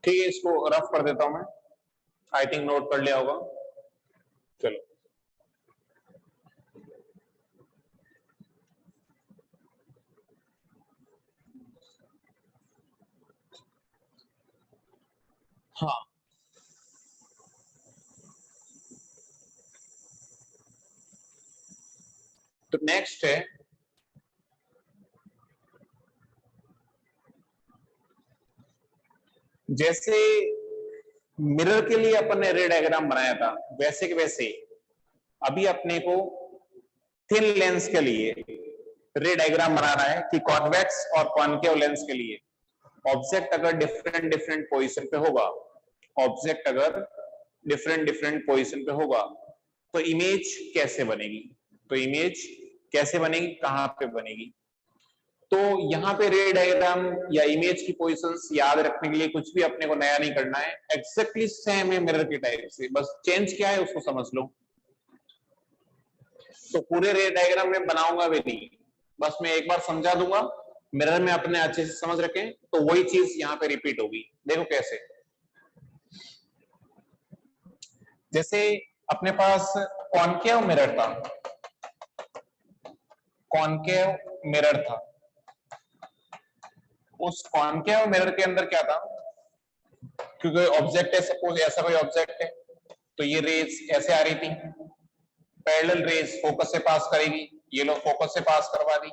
A: ठीक है, इसको रफ कर देता हूं मैं। आई थिंक नोट कर लिया होगा। चलो, हाँ, तो नेक्स्ट है जैसे मिरर के लिए अपन ने रे डायग्राम बनाया था, वैसे के वैसे अभी अपने को थिन लेंस के लिए रे डायग्राम बनाना है कि कॉन्वेक्स और कॉनकेव लेंस के लिए ऑब्जेक्ट अगर डिफरेंट डिफरेंट पोजीशन पे होगा, ऑब्जेक्ट अगर डिफरेंट डिफरेंट पोजीशन पे होगा तो इमेज कैसे बनेगी, तो इमेज कैसे बनेगी, कहां पे बनेगी। तो यहाँ पे रे डायग्राम या इमेज की पोजीशंस याद रखने के लिए कुछ भी अपने को नया नहीं करना है, एक्जेक्टली सेम है मिरर के टाइप से, बस चेंज क्या है उसको समझ लो। तो पूरे रे डायग्राम में बनाऊंगा भी नहीं, बस मैं एक बार समझा दूंगा, मिरर में अपने अच्छे से समझ रखें तो वही चीज यहाँ पे रिपीट होगी। देखो कैसे, जैसे अपने पास कॉनकेव मिरर था, कॉनकेव मिरर था, उस कॉनकेव मिरर के अंदर क्या था, क्योंकि ऑब्जेक्ट है, सपोज ऐसा कोई ऑब्जेक्ट है, तो ये रेज ऐसे आ रही थी, पैरेलल रेज फोकस से पास करेगी, ये लोग फोकस से पास करवा दी,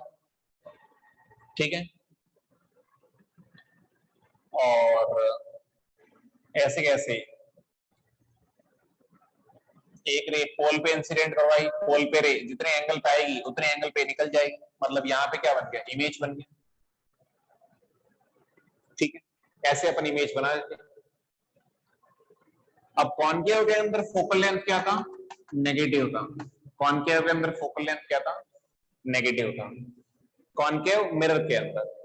A: ठीक है। और ऐसे कैसे एक रे पोल पे इंसिडेंट करवाई, पोल पे रे जितने एंगल पे आएगी उतने एंगल पे निकल जाएगी, मतलब यहाँ पे क्या बन गया, इमेज बन गया, ठीक है। ऐसे अपन इमेज बना देते। अब कॉनकेव के अंदर फोकल लेंथ क्या था, नेगेटिव था, कॉनकेव के अंदर फोकल लेंथ क्या था, नेगेटिव था, कॉनकेव मिरर के अंदर।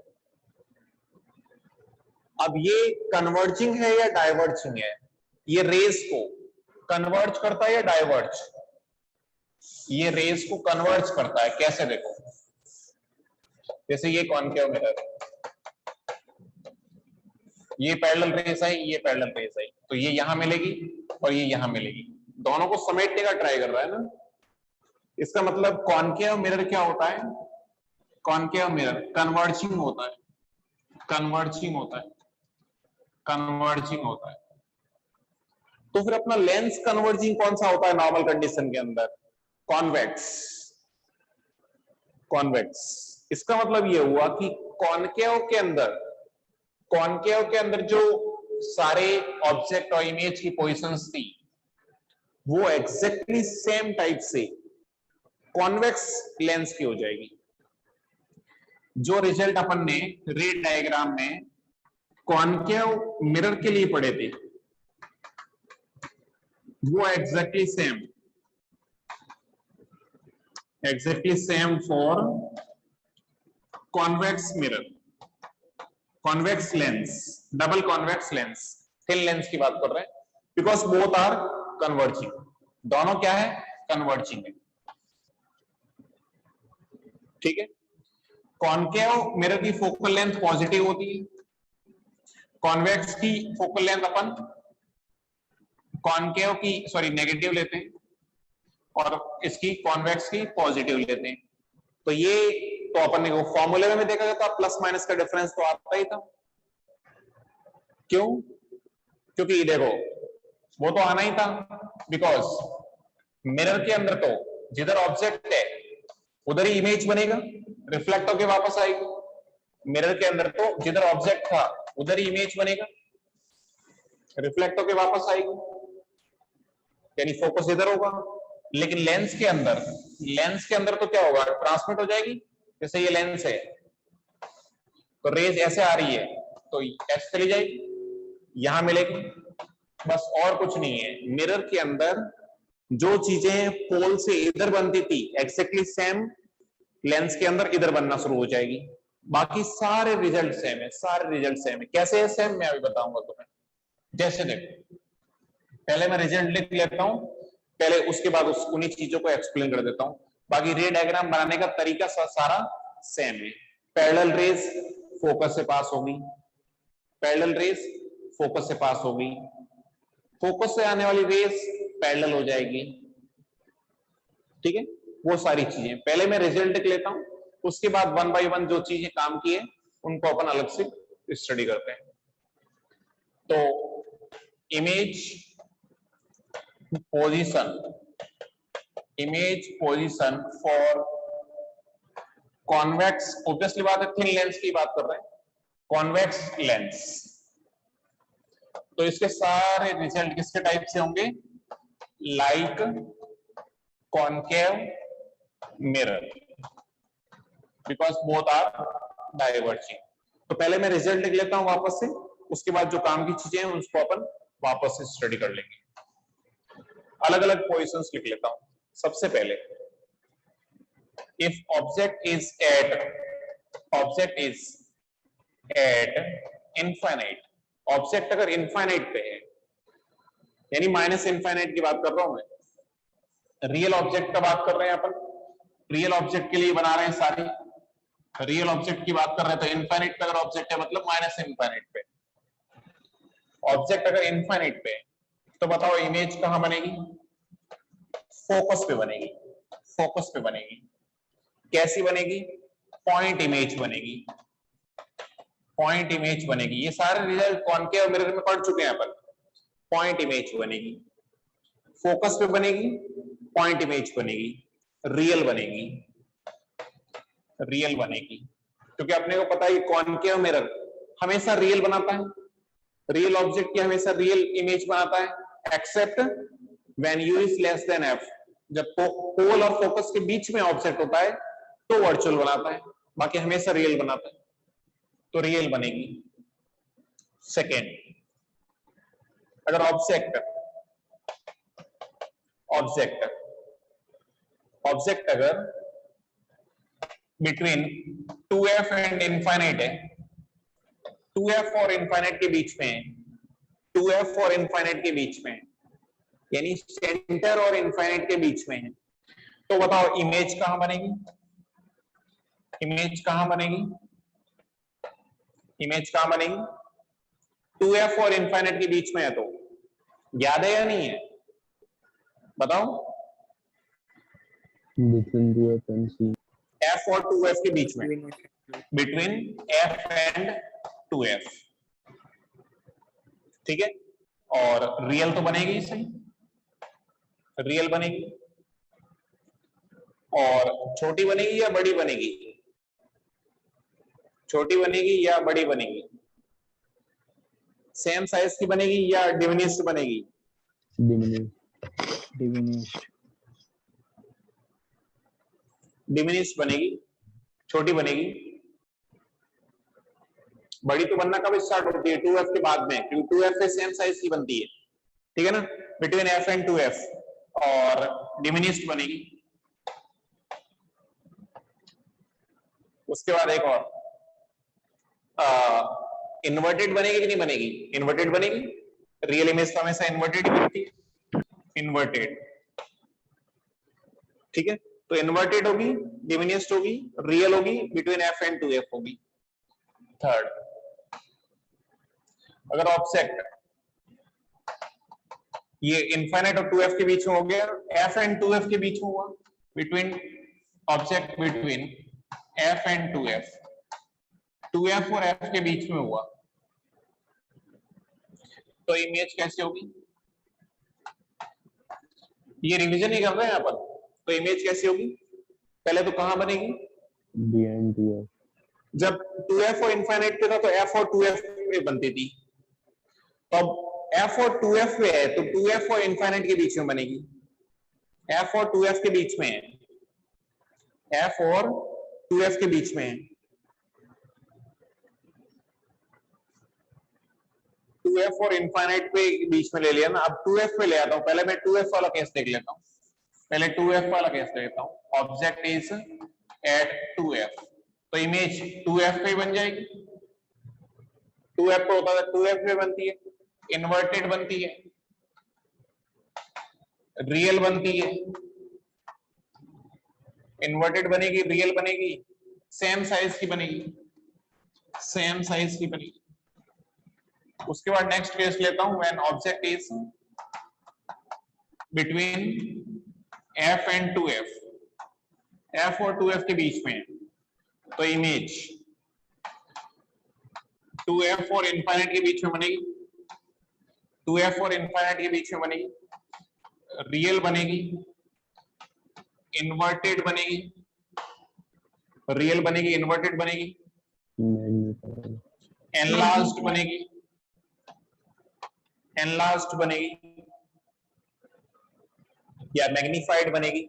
A: अब ये कन्वर्जिंग है या डाइवर्जिंग है, ये रेस को कन्वर्ज करता है या डाइवर्ज, ये रेस को कन्वर्ज करता है, कैसे देखो, जैसे ये कॉनकेव मिरर, ये पैरेलल रेस आई, ये पैरेलल रेस आई, तो ये यहां मिलेगी और ये यहां मिलेगी, दोनों को समेटने का ट्राई कर रहा है ना। इसका मतलब कॉनकेव मिरर क्या होता है, कॉनकेव मिरर कन्वर्जिंग होता है, कन्वर्जिंग होता है, कन्वर्जिंग होता है। तो फिर अपना लेंस कन्वर्जिंग कौन सा होता है नॉर्मल कंडीशन के अंदर, कॉन्वेक्स, कॉन्वेक्स। इसका मतलब ये हुआ कि कॉनकेव के अंदर, कॉनकेव के अंदर जो सारे ऑब्जेक्ट और इमेज की पोजीशंस थी वो एग्जैक्टली सेम टाइप से कॉन्वेक्स लेंस की हो जाएगी। जो रिजल्ट अपन ने रे डायग्राम में कॉनकेव मिरर के लिए पढ़े थे वो exactly same for convex mirror, convex lens, double convex lens, thin lens की बात कर रहे हैं, बिकॉज बोथ आर कन्वर्जिंग, दोनों क्या है, कन्वर्जिंग है, ठीक है। कॉनकेव मिरर की फोकल लेंथ पॉजिटिव होती है, कॉन्वेक्स की फोकल लेंथ अपन कॉनकेव की सॉरी नेगेटिव लेते हैं और इसकी कॉन्वेक्स की पॉजिटिव लेते हैं। तो ये तो अपन ने फॉर्मूले में देखा था, प्लस माइनस का डिफरेंस तो आता ही था, क्यों, क्योंकि देखो वो तो आना ही था, बिकॉज मिरर के अंदर तो जिधर ऑब्जेक्ट है उधर ही इमेज बनेगा, रिफ्लेक्ट होके वापस आएगी, मिरर के अंदर तो जिधर ऑब्जेक्ट था उधर ही इमेज बनेगा, रिफ्लेक्ट होके वापस आएगी, यानी फोकस इधर होगा। लेकिन लेंस के अंदर तो क्या होगा, ट्रांसमिट हो जाएगी, जैसे ये लेंस है तो रेज ऐसे आ रही है तो ऐसे चली जाएगी, यहां मिलेगी, बस और कुछ नहीं है। मिरर के अंदर जो चीजें पोल से इधर बनती थी एक्जेक्टली सेम लेंस के अंदर इधर बनना शुरू हो जाएगी, बाकी सारे रिजल्ट सेम है, सारे रिजल्ट सेम है। कैसे है सेम, मैं अभी बताऊंगा तुम्हें। जैसे देखो पहले मैं रिजल्ट लिख लेता हूं, पहले उसके बाद उन्हीं चीजों को एक्सप्लेन कर देता हूं। बाकी रे डायग्राम बनाने का तरीका सारा सेम है। पैरेलल रेज फोकस से पास होगी, पैरेलल रेज फोकस से पास होगी, फोकस से आने वाली रेज पैरेलल हो जाएगी, ठीक है। वो सारी चीजें पहले मैं रिजल्ट लिख लेता हूं, उसके बाद 1 बाय 1 जो चीजें काम की है उनको अपन अलग से स्टडी करते हैं। तो image position for convex, obviously बात है थिन लेंस की बात कर रहे हैं, कॉन्वेक्स लेंस, तो इसके सारे रिजल्ट किसके टाइप से होंगे? Like concave mirror, because both are diverging. तो पहले मैं रिजल्ट लिख लेता हूं वापस से, उसके बाद जो काम की चीजें हैं उसको अपन वापस से स्टडी कर लेंगे। अलग अलग पोजिशंस लिख लेता हूं। सबसे पहले, if object is eight infinite, object अगर इनफाइनाइट पे है, यानी माइनस इनफाइनाइट की बात कर रहा हूं मैं। रियल ऑब्जेक्ट का बात कर रहे हैं अपन, रियल ऑब्जेक्ट के लिए बना रहे हैं सारी, रियल ऑब्जेक्ट की बात कर रहे हैं, तो इनफाइनाइट पे अगर ऑब्जेक्ट है मतलब माइनस इनफाइनाइट पे। ऑब्जेक्ट अगर इनफाइनाइट पे तो बताओ इमेज कहां बनेगी? फोकस पे बनेगी, फोकस पे बनेगी। कैसी बनेगी? पॉइंट इमेज बनेगी, पॉइंट इमेज बनेगी। ये सारे रिजल्ट कॉनकेव मिरर में पढ़ चुके हैं अपन। पॉइंट इमेज बनेगी, फोकस पे बनेगी, पॉइंट इमेज बनेगी, रियल बनेगी, रियल बनेगी। क्योंकि अपने को पता है कॉनकेव मिरर हमेशा रियल बनाता है, रियल ऑब्जेक्ट की हमेशा रियल इमेज बनाता है, except when u is less than f। जब पोल और फोकस के बीच में ऑब्जेक्ट होता है तो वर्चुअल बनाता है, बाकी हमेशा रियल बनाता है, तो रियल बनेगी। सेकेंड, अगर ऑब्जेक्ट अगर बिटवीन 2f एंड इनफाइनाइट है, 2f और इनफाइनाइट के बीच में, 2f और इनफाइनाइट के बीच में, यानी सेंटर और इनफाइनाइट के बीच में है, तो बताओ इमेज कहां बनेगी? इमेज कहां बनेगी? इमेज कहां बनेगी? 2f और इनफाइनाइट के बीच में है, तो याद है या नहीं है? बताओ।
B: Between 2f and c,
A: f और 2f के बीच में, बिटवीन f एंड 2f, ठीक है। और रियल तो बनेगी, सही, रियल बनेगी। और छोटी बनेगी या बड़ी बनेगी? छोटी बनेगी या बड़ी बनेगी? सेम साइज की बनेगी या डिमिनिश्ड बनेगी? डिमिनिश्ड बनेगी, छोटी बनेगी। बड़ी तो बनना कब स्टार्ट होती है? 2f के बाद में, क्योंकि 2f पे सेम साइज की बनती है, ठीक है ना, बिटवीन f एंड 2f। और डिमिनिश्ड बनेगी। उसके बाद एक और, इन्वर्टेड बनेगी कि नहीं बनेगी? इन्वर्टेड बनेगी। रियल इमेज तो हमेशा इन्वर्टेड ही बनती है, इन्वर्टेड, ठीक है। तो इन्वर्टेड होगी, डिमिनिश्ड होगी, रियल होगी, बिटवीन f एंड 2f होगी। थर्ड, अगर ऑब्जेक्ट ये इनफाइनाइट और 2f के बीच में हो गया, f एंड 2f के बीच में हुआ, between object between f and 2f, 2f और f के बीच में हुआ, तो इमेज कैसे होगी? ये रिवीजन ही कर रहे हैं अपन, तो इमेज कैसी होगी? पहले तो कहां बनेगी?
B: Behind 2f।
A: जब 2f और इनफाइनाइट पे था तो f और 2f पे बनती थी, तो अब f और 2f पे है तो 2f और इनफाइनाइट के बीच में बनेगी। f और 2f के बीच में है, f और 2f के बीच में है, 2f और इनफाइनाइट पे बीच में ले लिया ना। अब 2f पे ले आता हूं, पहले मैं 2f वाला केस देख लेता हूं, पहले 2f वाला केस लेता हूं। ऑब्जेक्ट इज एट 2f, तो इमेज 2f पे बन जाएगी। 2f पे होता है, 2f पे बनती है, इन्वर्टेड बनती है, रियल बनती है, इन्वर्टेड बनेगी, रियल बनेगी, सेम साइज की बनेगी, सेम साइज की बनेगी। उसके बाद नेक्स्ट केस लेता हूं, when object is between f and 2f, f और 2f के बीच में, तो इमेज 2f और इनफाइनाइट के बीच में बनेगी, 2f और इनफाइनाइट के बीच में बनेगी, रियल बनेगी, इन्वर्टेड बनेगी, रियल बनेगी, इन्वर्टेड बनेगी, एनलार्ज्ड बनेगी, एनलार्ज्ड बनेगी या मैग्नीफाइड बनेगी,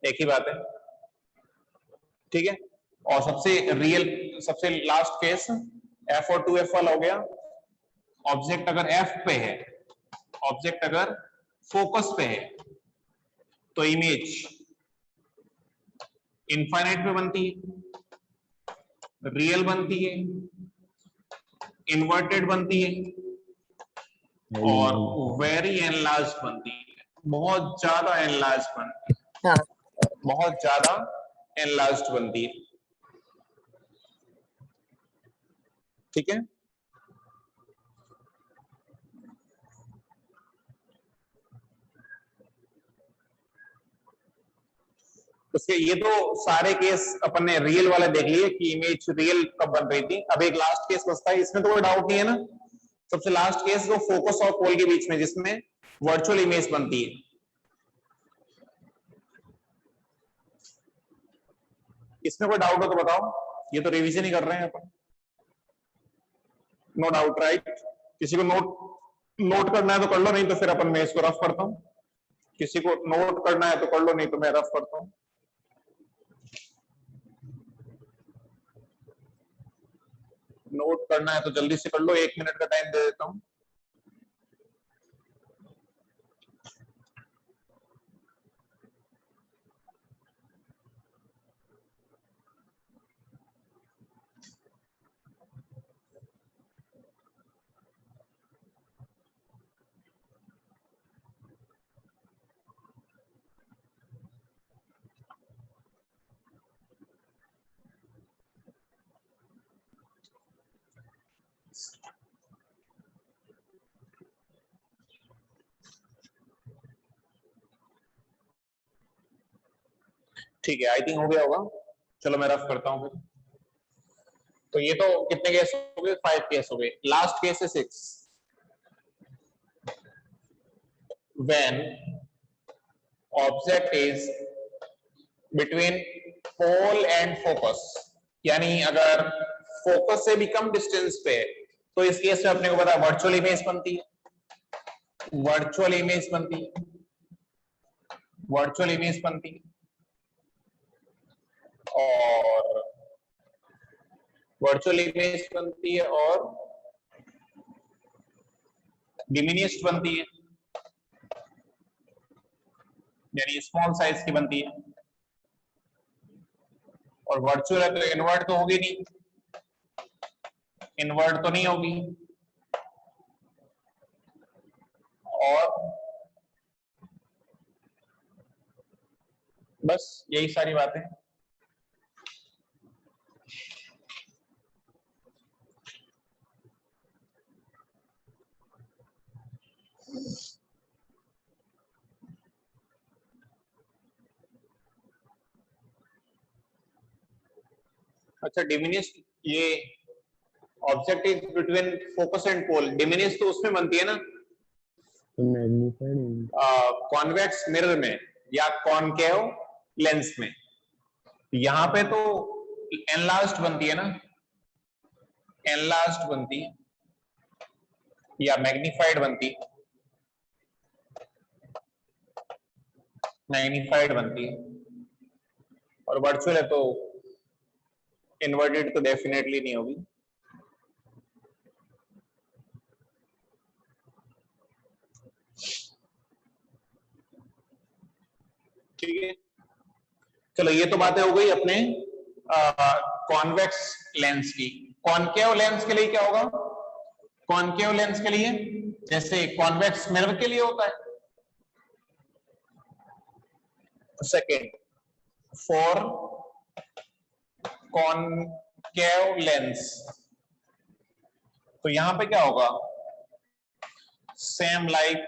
A: एक ही बात है, ठीक है। और सबसे लास्ट केस F और 2F वाला हो गया। ऑब्जेक्ट अगर F पे है, ऑब्जेक्ट अगर फोकस पे है, तो इमेज इनफाइनाइट पे बनती है, रियल बनती है, इन्वर्टेड बनती है और वेरी एनलार्ज बनती है, बहुत ज्यादा एनलार्ज बनती है, बहुत ज्यादा एनलार्ज बनती है, ठीक है। उसके ये तो सारे केस अपन ने रियल वाले देख लिए कि इमेज रियल कब बन रही थी। अब एक लास्ट केस बचता है, इसमें तो कोई डाउट नहीं है ना। सबसे लास्ट केस जो फोकस और पोल के बीच में, जिसमें वर्चुअल इमेज बनती है। इसमें कोई डाउट हो तो बताओ, ये तो रिवीजन ही कर रहे हैं अपन। No doubt right? किसी को नोट करना है तो कर लो, नहीं तो फिर अपन मैं इसको रफ करता हूं। किसी को नोट करना है तो कर लो, नहीं तो मैं रफ करता हूं। नोट करना है तो जल्दी से कर लो, 1 मिनट का टाइम दे देता हूं। ठीक है, आई थिंक हो गया होगा। चलो मैं रफ करता हूं फिर। तो ये तो कितने केस हो गए? 5 केस हो गए। लास्ट केस है 6। When object is between pole and focus, यानी अगर फोकस से भी कम डिस्टेंस पे है, तो इस केस में अपने को पता है वर्चुअल इमेज बनती है, वर्चुअल इमेज बनती है, वर्चुअल इमेज बनती है। और वर्चुअल इमेज बनती है और डिमिनिश्ड बनती है, यानी स्मॉल साइज की बनती है। और वर्चुअल है तो इन्वर्ट तो होगी नहीं, इन्वर्ट तो नहीं होगी। और बस यही सारी बातें। अच्छा, डिमिनिश्ड, ये object is between focus and pole, diminish तो उसमें बनती है ना, कॉन्वेक्स मिरर में या कॉनकेव लेंस में। यहां पे तो एनलार्ज्ड बनती है ना, एनलार्ज्ड बनती है या मैग्नीफाइड बनती है, मैग्नीफाइड बनती है। और वर्चुअल है तो इन्वर्टेड तो डेफिनेटली नहीं होगी। ठीक है, चलो ये तो बातें हो गई अपने कॉन्वेक्स लेंस की। कॉनकेव लेंस के लिए क्या होगा? कॉनकेव लेंस के लिए जैसे कॉन्वेक्स मिरर के लिए होता है। सेकेंड, फॉर कॉनकेव लेंस, तो यहां पे क्या होगा? Same like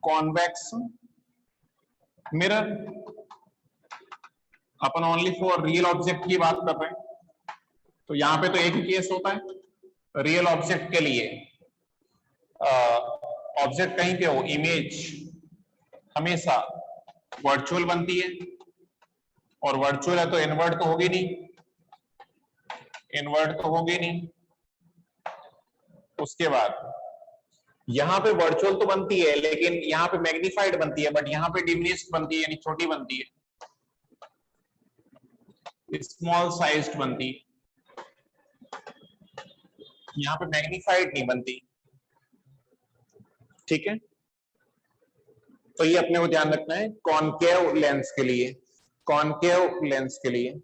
A: convex mirror. Upon only for real object की बात कर रहे हैं, तो यहां पे तो एक ही केस होता है रियल ऑब्जेक्ट के लिए। ऑब्जेक्ट कहीं पे हो, इमेज हमेशा वर्चुअल बनती है, और वर्चुअल है तो इन्वर्ट तो होगी नहीं, इन्वर्ट तो होगी नहीं। उसके बाद यहां पे वर्चुअल तो बनती है, लेकिन यहां पे मैग्नीफाइड बनती है, बट यहां पे डिमिनिश्ड बनती है, यानी छोटी बनती है, स्मॉल साइज्ड बनती है, यहां पे मैग्नीफाइड नहीं बनती। ठीक है, तो ये अपने को ध्यान रखना है कॉनकेव लेंस के लिए, कॉनकेव लेंस के लिए।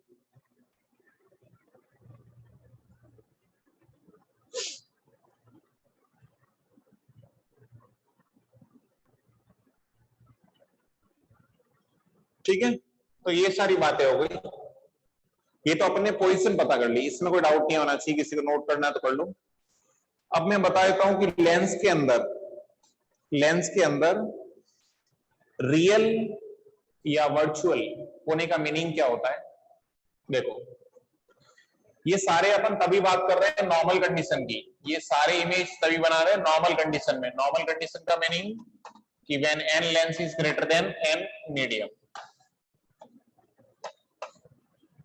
A: ठीक है, तो ये सारी बातें हो गई। ये तो अपने पोजीशन पता कर ली, इसमें कोई डाउट नहीं होना चाहिए, किसी को नोट करना है तो कर लो। अब मैं बता देता हूं कि लेंस के अंदर, लेंस के अंदर रियल या वर्चुअल होने का मीनिंग क्या होता है। देखो, ये सारे अपन तभी बात कर रहे हैं नॉर्मल कंडीशन की, ये सारे इमेज तभी बना रहे हैं नॉर्मल कंडीशन में। नॉर्मल कंडीशन का मीनिंग कि when n lens is greater than n medium,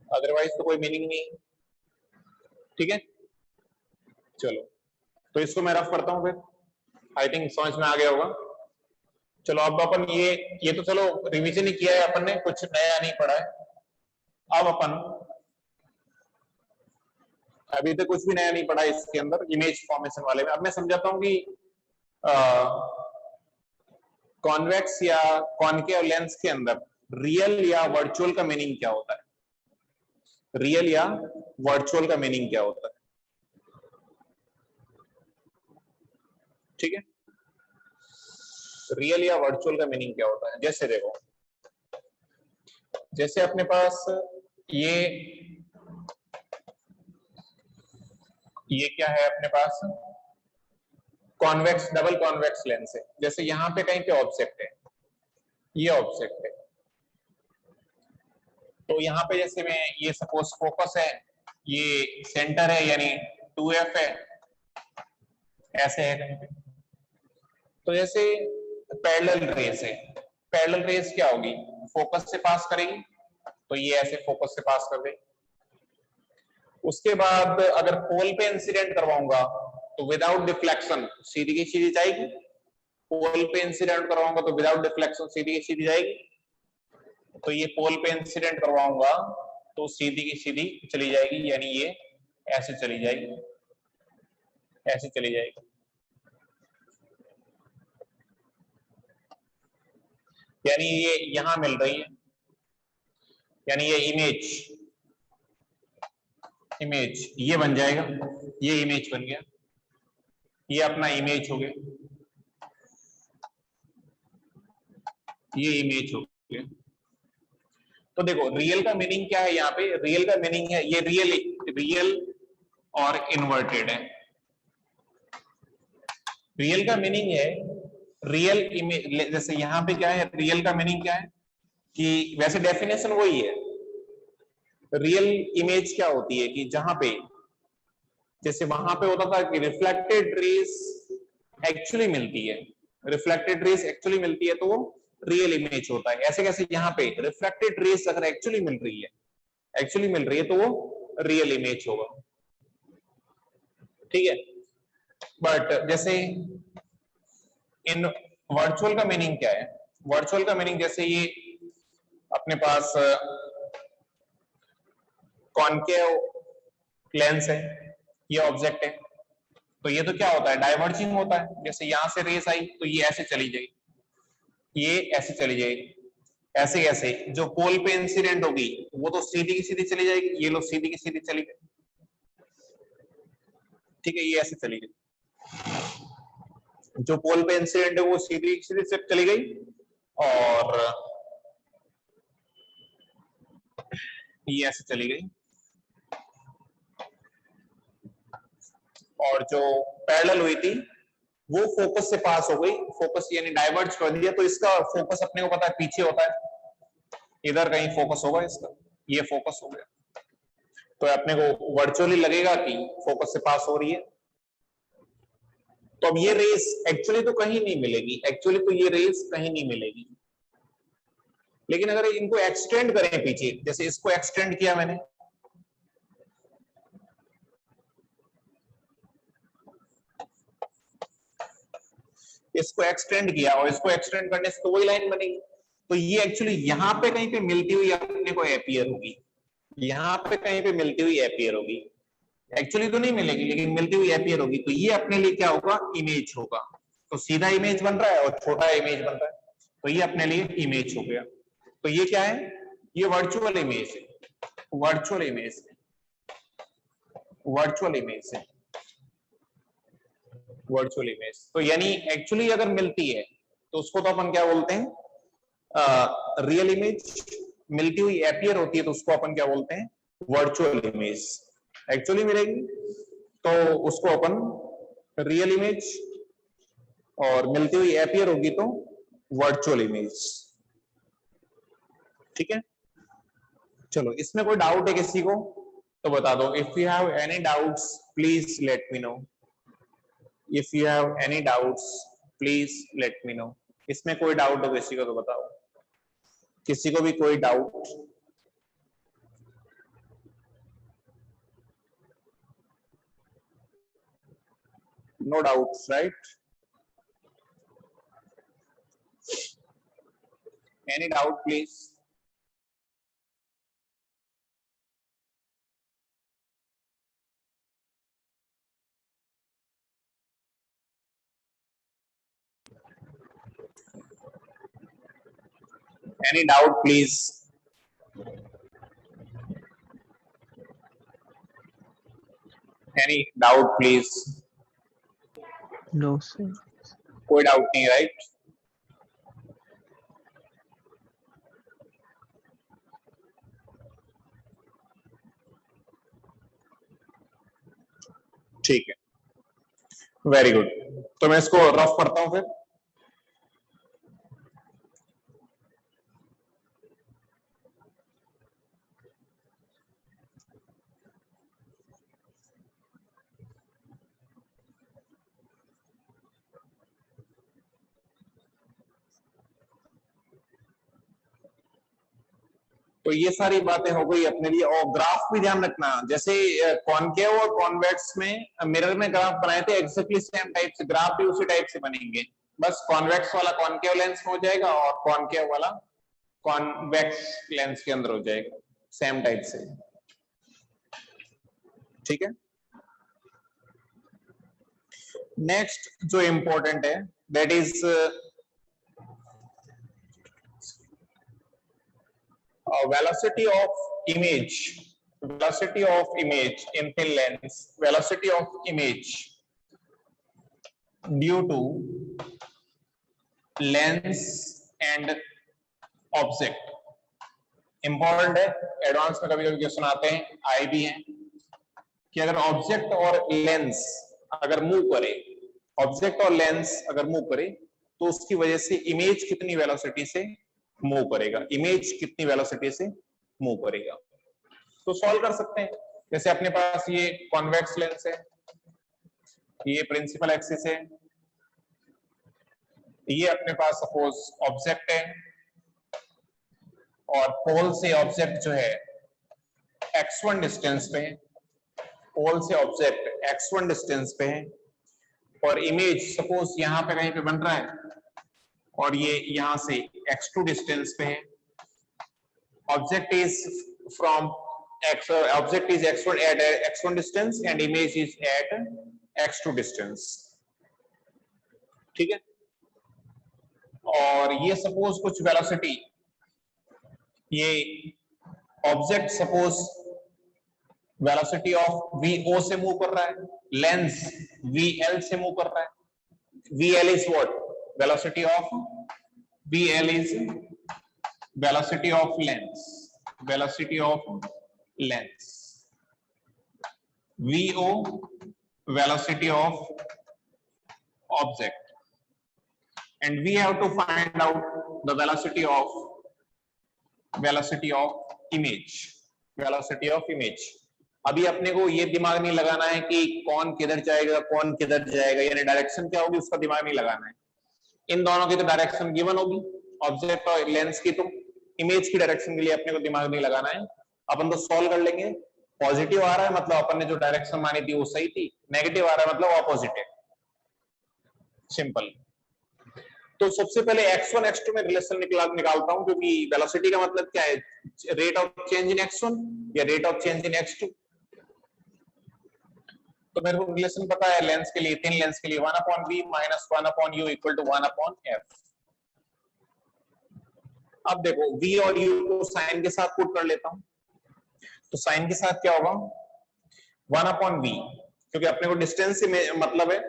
A: otherwise तो कोई मीनिंग नहीं। ठीक है, चलो तो इसको मैं रफ करता हूं फिर, आई थिंक समझ में आ गया होगा। चलो अब अपन ये तो चलो रिवीजन ही किया है अपन ने, कुछ नया नहीं पढ़ा है। अब अपन अभी तक कुछ भी नया नहीं पढ़ा इसके अंदर इमेज फॉर्मेशन वाले में। अब मैं समझाता हूं कि कॉन्वेक्स या कॉनकेव लेंस के अंदर रियल या वर्चुअल का मीनिंग क्या होता है, रियल या वर्चुअल का मीनिंग क्या होता है। ठीक है, रियल या वर्चुअल का मीनिंग क्या होता है। जैसे देखो, जैसे अपने पास ये क्या है अपने पास, कॉन्वेक्स डबल कॉन्वेक्स लेंस है। जैसे यहां पे कहीं पे ऑब्जेक्ट है, ये ऑब्जेक्ट है, तो यहां पे जैसे मैं ये सपोज फोकस है, ये सेंटर है यानी 2f है, ऐसे है कहीं पे। तो जैसे पैरेलल रेस है, पैरेलल रेस क्या होगी, फोकस से पास करेगी, तो ये ऐसे फोकस से पास कर देगी। उसके बाद अगर पोल पे इंसिडेंट करवाऊंगा तो विदाउट डिफ्लेक्शन सीधी की सीधी जाएगी, पोल पे इंसिडेंट करवाऊंगा तो विदाउट डिफ्लेक्शन सीधी की सीधी जाएगी। तो ये पोल पे इंसिडेंट करवाऊंगा तो सीधी की सीधी चली जाएगी, यानी ये ऐसे चली जाएगी, ऐसे चली जाएगी। यानी ये यहां मिल रही है, यानी ये इमेज ये बन जाएगा, ये इमेज बन गया, ये अपना इमेज हो गया, ये इमेज हो गया। तो देखो रियल का मीनिंग क्या है, यहाँ पे रियल का मीनिंग है ये रियल और इन्वर्टेड है। रियल का मीनिंग है रियल इमेज, जैसे यहां पे क्या है, रियल का मीनिंग क्या है कि वैसे डेफिनेशन वही है। रियल इमेज क्या होती है कि जहां पे जैसे वहां पे होता था कि रिफ्लेक्टेड रेस एक्चुअली मिलती है, रिफ्लेक्टेड रेस एक्चुअली मिलती है तो वो रियल इमेज होता है। ऐसे कैसे यहाँ पे रिफ्लेक्टेड रेस अगर एक्चुअली मिल रही है, एक्चुअली मिल रही है तो वो रियल इमेज होगा। ठीक है, बट जैसे इन वर्चुअल का मीनिंग क्या है, वर्चुअल का मीनिंग जैसे ये अपने पास कॉनकेव लेंस है, ये ऑब्जेक्ट है, तो ये तो क्या होता है, डाइवर्जिंग होता है। जैसे यहां से रेस आई तो ये ऐसे चली जाएगी, ये ऐसे चली जाएगी, ऐसे ऐसे जो पोल पे इंसिडेंट होगी वो तो सीधी की सीधी चली जाएगी, ये लो सीधी की सीधी चली गई। ठीक है, ये ऐसे चली गई, जो पोल पे इंसिडेंट है वो सीधी की सीधी से चली गई, और ये ऐसे चली गई, और जो पैरेलल हुई थी वो फोकस से पास हो गई, फोकस यानी डाइवर्ज कर दिया, तो इसका फोकस अपने को पता है पीछे होता है, इधर कहीं फोकस होगा इसका, ये फोकस हो गया, तो अपने को वर्चुअली लगेगा कि फोकस से पास हो रही है। तो अब ये रेस एक्चुअली तो कहीं नहीं मिलेगी, एक्चुअली तो ये रेस कहीं नहीं मिलेगी, लेकिन अगर इनको एक्सटेंड करें पीछे, जैसे इसको एक्सटेंड किया मैंने, इसको एक्सटेंड किया और इसको एक्सटेंड करने से तो वही लाइन बनेगी। तो ये एक्चुअली यहाँ पे कहीं पे मिलती हुई अपने को अपीयर होगी, यहाँ पे कहीं पे मिलती हुई अपीयर होगी, एक्चुअली तो नहीं मिलेगी लेकिन मिलती हुई अपीयर होगी। तो ये अपने लिए क्या होगा, इमेज होगा। तो सीधा इमेज बन रहा है और छोटा इमेज बन रहा है, तो ये अपने लिए इमेज हो गया। तो ये क्या है, ये वर्चुअल इमेज है, वर्चुअल इमेज है, वर्चुअल इमेज है, वर्चुअल इमेज। तो यानी एक्चुअली अगर मिलती है तो उसको तो अपन क्या बोलते हैं, रियल इमेज। मिलती हुई अपीयर होती है तो उसको अपन क्या बोलते हैं, वर्चुअल इमेज। एक्चुअली मिलेगी तो उसको अपन रियल इमेज, और मिलती हुई अपीयर होगी तो वर्चुअल इमेज। ठीक है, चलो इसमें कोई डाउट है किसी को तो बता दो। If you have any doubts please let me know, if you have any doubts please let me know. इसमें कोई डाउट हो किसी को तो बताओ, किसी को भी कोई doubt? No doubts right? Any doubt please? Any doubt, please? Any doubt, please?
B: No, sir.
A: कोई डाउट नहीं, राइट? ठीक है, वेरी गुड। तो मैं इसको रफ करता हूं फिर। तो ये सारी बातें हो गई अपने लिए। और ग्राफ भी ध्यान रखना, जैसे कॉनकेव और कॉन्वेक्स में मिरर में ग्राफ बनाए थे, एग्जैक्टली सेम टाइप से ग्राफ भी उसी टाइप से बनेंगे। बस कॉन्वेक्स वाला कॉनकेव लेंस में हो जाएगा और कॉनकेव वाला कॉन्वेक्स लेंस के अंदर हो जाएगा, सेम टाइप से। ठीक है, नेक्स्ट जो इंपॉर्टेंट है that is velocity of image, velocity of image in thin lens, velocity of image due to lens and object। Important है, एडवांस में कभी कभी क्वेश्चन आते हैं, आए भी हैं, कि अगर ऑब्जेक्ट और लेंस अगर मूव करे, ऑब्जेक्ट और लेंस अगर मूव करे तो उसकी वजह से इमेज कितनी वेलोसिटी से मूव करेगा, इमेज कितनी वेलोसिटी से मूव करेगा। तो सॉल्व कर सकते हैं। जैसे अपने पास ये कॉन्वेक्स लेंस है, ये प्रिंसिपल एक्सिस है, ये अपने पास सपोज ऑब्जेक्ट है, और पोल से ऑब्जेक्ट जो है x1 डिस्टेंस पे है, पोल से ऑब्जेक्ट x1 डिस्टेंस पे है, और इमेज सपोज यहां पे कहीं पे बन रहा है और ये यहां से x2 डिस्टेंस पे है। Object is from x, object is x1 at x1 distance and image is at x2 distance. ठीक है, और ये सपोज कुछ वेलोसिटी, ये object suppose velocity of vo से मूव कर रहा है, लेंस vl से मूव कर रहा है। vl is what, velocity of vl is velocity of lens, velocity of lens, vo velocity of object, and we have to find out the velocity of image, velocity of image। अभी अपने को ये दिमाग नहीं लगाना है कि कौन किधर जाएगा कौन किधर जाएगा, यानी डायरेक्शन क्या होगी उसका दिमाग नहीं लगाना है। इन दोनों की तो डायरेक्शन गिवन होगी, ऑब्जेक्ट और लेंस की, तो इमेज की डायरेक्शन के लिए अपने को दिमाग नहीं लगाना है, अपन तो सॉल्व कर लेंगे। पॉजिटिव आ रहा है मतलब अपन ने जो डायरेक्शन मानी थी वो सही थी, नेगेटिव आ रहा है मतलब ऑपोजिट है, सिंपल। तो सबसे पहले x1 x2 में रिलेशन निकालता हूं, क्योंकि वेलोसिटी का मतलब क्या है, rate of change in x1 या rate of change in x2। तो मेरे को रिलेशन पता है लेंस के लिए, तीन लेंस के लिए 1/v minus 1/u equal to 1/f। अब देखो v और u को साइन के साथ पुट कर लेता हूं, तो साइन के साथ क्या होगा 1/v, क्योंकि अपने को डिस्टेंस से मतलब है,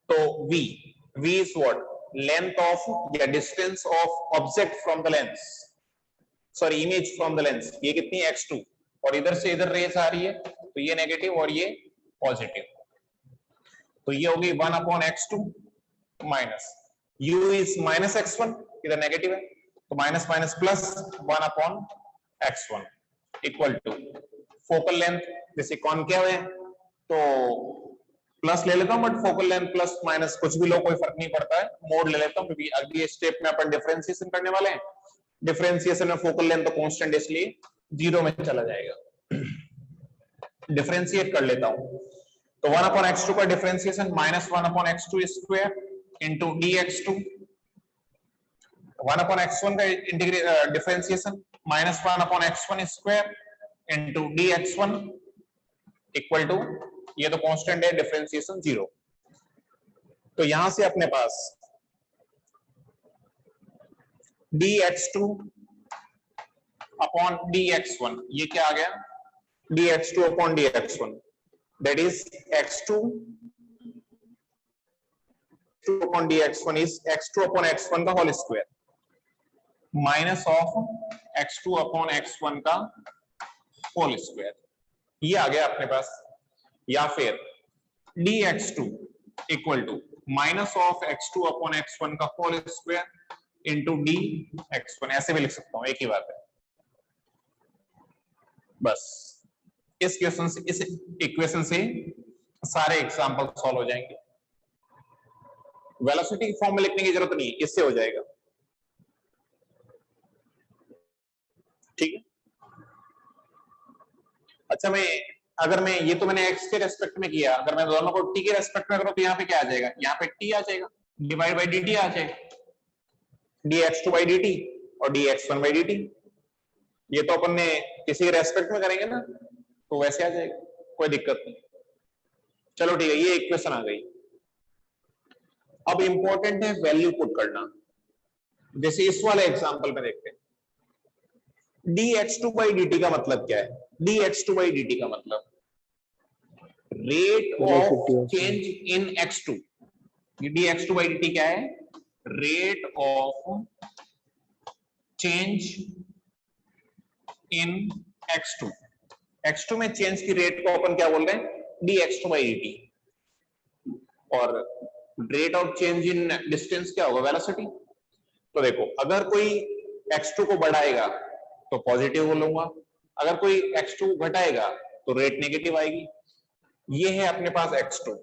A: तो v is what, length of या distance of object from the lens, sorry image from the lens. ये कितनी है x2, और इधर से इधर रेस आ रही है, तो ये नेगेटिव और ये पॉजिटिव, तो ये होगी 1/x2 minus u is minus x1, इधर नेगेटिव है, तो minus minus plus 1/x1 equal to focal length, जैसे कॉनकेव है तो प्लस ले लेता हूं, but focal length plus minus कुछ भी लो, कोई फर्क नहीं पड़ता है, मोड ले लेता हूं, क्योंकि अगले स्टेप में अपन डिफरेंशिएशन करने वाले हैं। डिफरेंशिएशन में फोकल लेंथ तो कांस्टेंट, इसलिए 0 में चला जाएगा। डिफरेंशिएट कर लेता हूं, तो 1/x2 का differentiation minus 1/x2 square into dx2, 1/x1 का differentiation minus 1/x1 square into dx1 equal to, ये तो कांस्टेंट है, डिफरेंशिएशन 0। तो यहां से अपने पास dx2 अपॉन dx1, ये क्या आ गया, dx2 upon dx1, that is x2 upon dx1 is x2 upon x1 का whole square minus of x2 upon x1 का होल स्क्वायर, ये आ गया अपने पास। या फिर dx2 equal to minus of x2 upon x1 का होल स्क्वायर इंटू dx1, ऐसे भी लिख सकता हूं, एक ही बात है। बस इस क्वेश्चन से, इस इक्वेशन से सारे एग्जांपल सॉल्व हो जाएंगे, वेलोसिटी की फॉर्म में लिखने की जरूरत नहीं, इससे हो जाएगा। ठीक है, अच्छा अगर मैं ये तो मैंने x के रेस्पेक्ट में किया, अगर मैं दोनों को t के रेस्पेक्ट में करूं तो यहाँ पे क्या आ जाएगा, यहाँ पे t आ जाएगा, डिवाइड बाई dt आ जाएगा, dx2 बाई dt और dx1 बाई dt। ये तो अपन ने किसी के रेस्पेक्ट में करेंगे ना, तो वैसे आ जाएगा, कोई दिक्कत नहीं। चलो ठीक है, ये इक्वेशन आ गई। अब इंपॉर्टेंट है वैल्यू पुट करना, जैसे इस वाले एग्जांपल में देखते हैं। dx2 बाई dt का मतलब क्या है, dx2 बाई dt का मतलब rate of change in x2, dx2 by dt क्या है, rate of change in x2, x2 में चेंज की रेट को अपन क्या बोल रहे हैं, dx2 बाई dt, और rate of change in distance क्या होगा, वेलोसिटी। तो देखो, अगर कोई x2 को बढ़ाएगा तो पॉजिटिव बोलूंगा, अगर कोई x2 को घटाएगा तो रेट नेगेटिव आएगी। ये है अपने पास x2,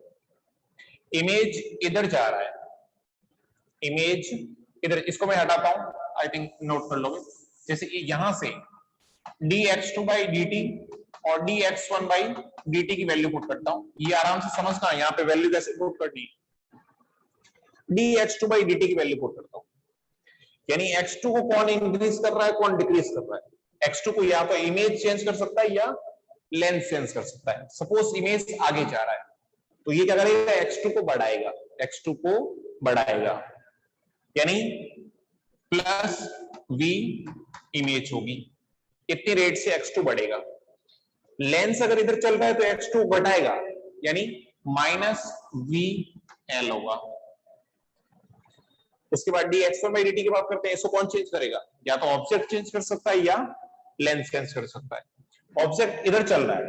A: इमेज इधर जा रहा है, इमेज इधर, इसको मैं हटाता हूं, आई थिंक नोट कर लोगे। जैसे कि यहां से dx2 बाई dt और dx1 बाई dt की वैल्यू पुट करता हूं, ये आराम से समझना यहाँ पे वैल्यू कैसे पुट करनी है। dx2 बाई dt की वैल्यू पुट करता हूं, यानी x2 को कौन इंक्रीज कर रहा है, कौन डिक्रीज कर रहा है। x2 को या तो इमेज चेंज कर सकता है या लेंथ चेंज कर सकता है। सपोज इमेज आगे जा रहा है, तो ये क्या करेगा, x2 को बढ़ाएगा, x2 को बढ़ाएगा, यानी प्लस v इमेज होगी, इतनी रेट से x2 बढ़ेगा। लेंस अगर इधर चल रहा है तो x2 घटाएगा, यानी माइनस v l होगा। उसके बाद dx1 बाई dt की बात करते हैं, इसको कौन चेंज करेगा, या तो ऑब्जेक्ट चेंज कर सकता है या लेंथ चेंज कर सकता है। ऑब्जेक्ट इधर चल रहा है,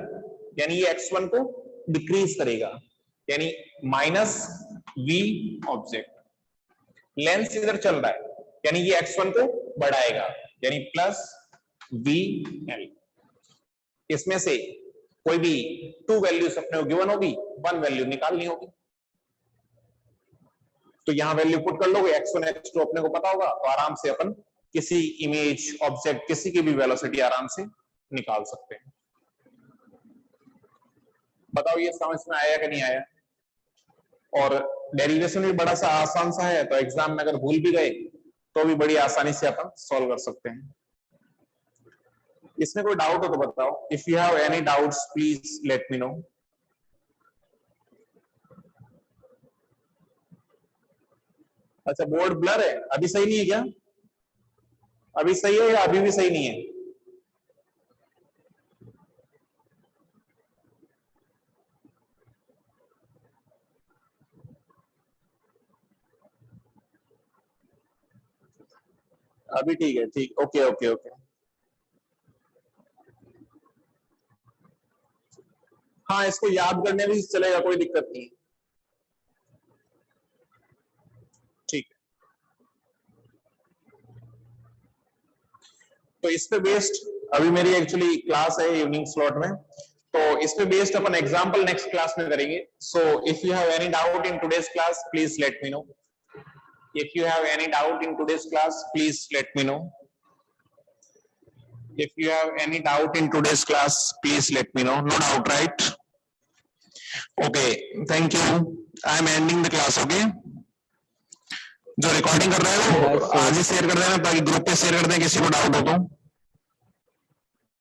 A: यानी ये x1 को डिक्रीज करेगा, यानी माइनस v ऑब्जेक्ट। लेंस इधर चल रहा है, यानी ये x1 को बढ़ाएगा, यानी प्लस v l। इसमें से कोई भी 2 वैल्यूज अपने को गिवन होगी, 1 वैल्यू निकालनी होगी, तो यहां वैल्यू पुट कर लोगे, x1 x2 अपने को पता होगा, तो आराम से अपन किसी इमेज ऑब्जेक्ट किसी की भी वेलोसिटी आराम से निकाल सकते हैं। बताओ ये समझ में आया कि नहीं आया, और डेरिवेशन भी बड़ा सा आसान सा है, तो एग्जाम में अगर भूल भी गए तो भी बड़ी आसानी से अपन सॉल्व कर सकते हैं। इसमें कोई डाउट हो तो बताओ। If you have any doubts please let me know. अच्छा, बोर्ड ब्लर है, अभी सही नहीं है क्या? अभी सही है या अभी भी सही नहीं है? अभी ठीक है, ठीक, ओके ओके ओके। हाँ, इसको याद करने भी चलेगा, कोई दिक्कत नहीं है। ठीक है, तो इस पे बेस्ड अभी मेरी एक्चुअली क्लास है इवनिंग स्लॉट में, तो इस पे बेस्ड अपन एग्जांपल नेक्स्ट क्लास में करेंगे। So if you have any doubt in today's class please let me know. If you have any doubt in today's class, please let me know. If you have any doubt in today's class, please let me know. No doubt, right? Okay, thank you. I am ending the class, okay? जो recording कर रहे हो
B: Yes, sir.
A: आज ही share कर देना, ताकि group पे share कर दें किसी को डाउट हो तो।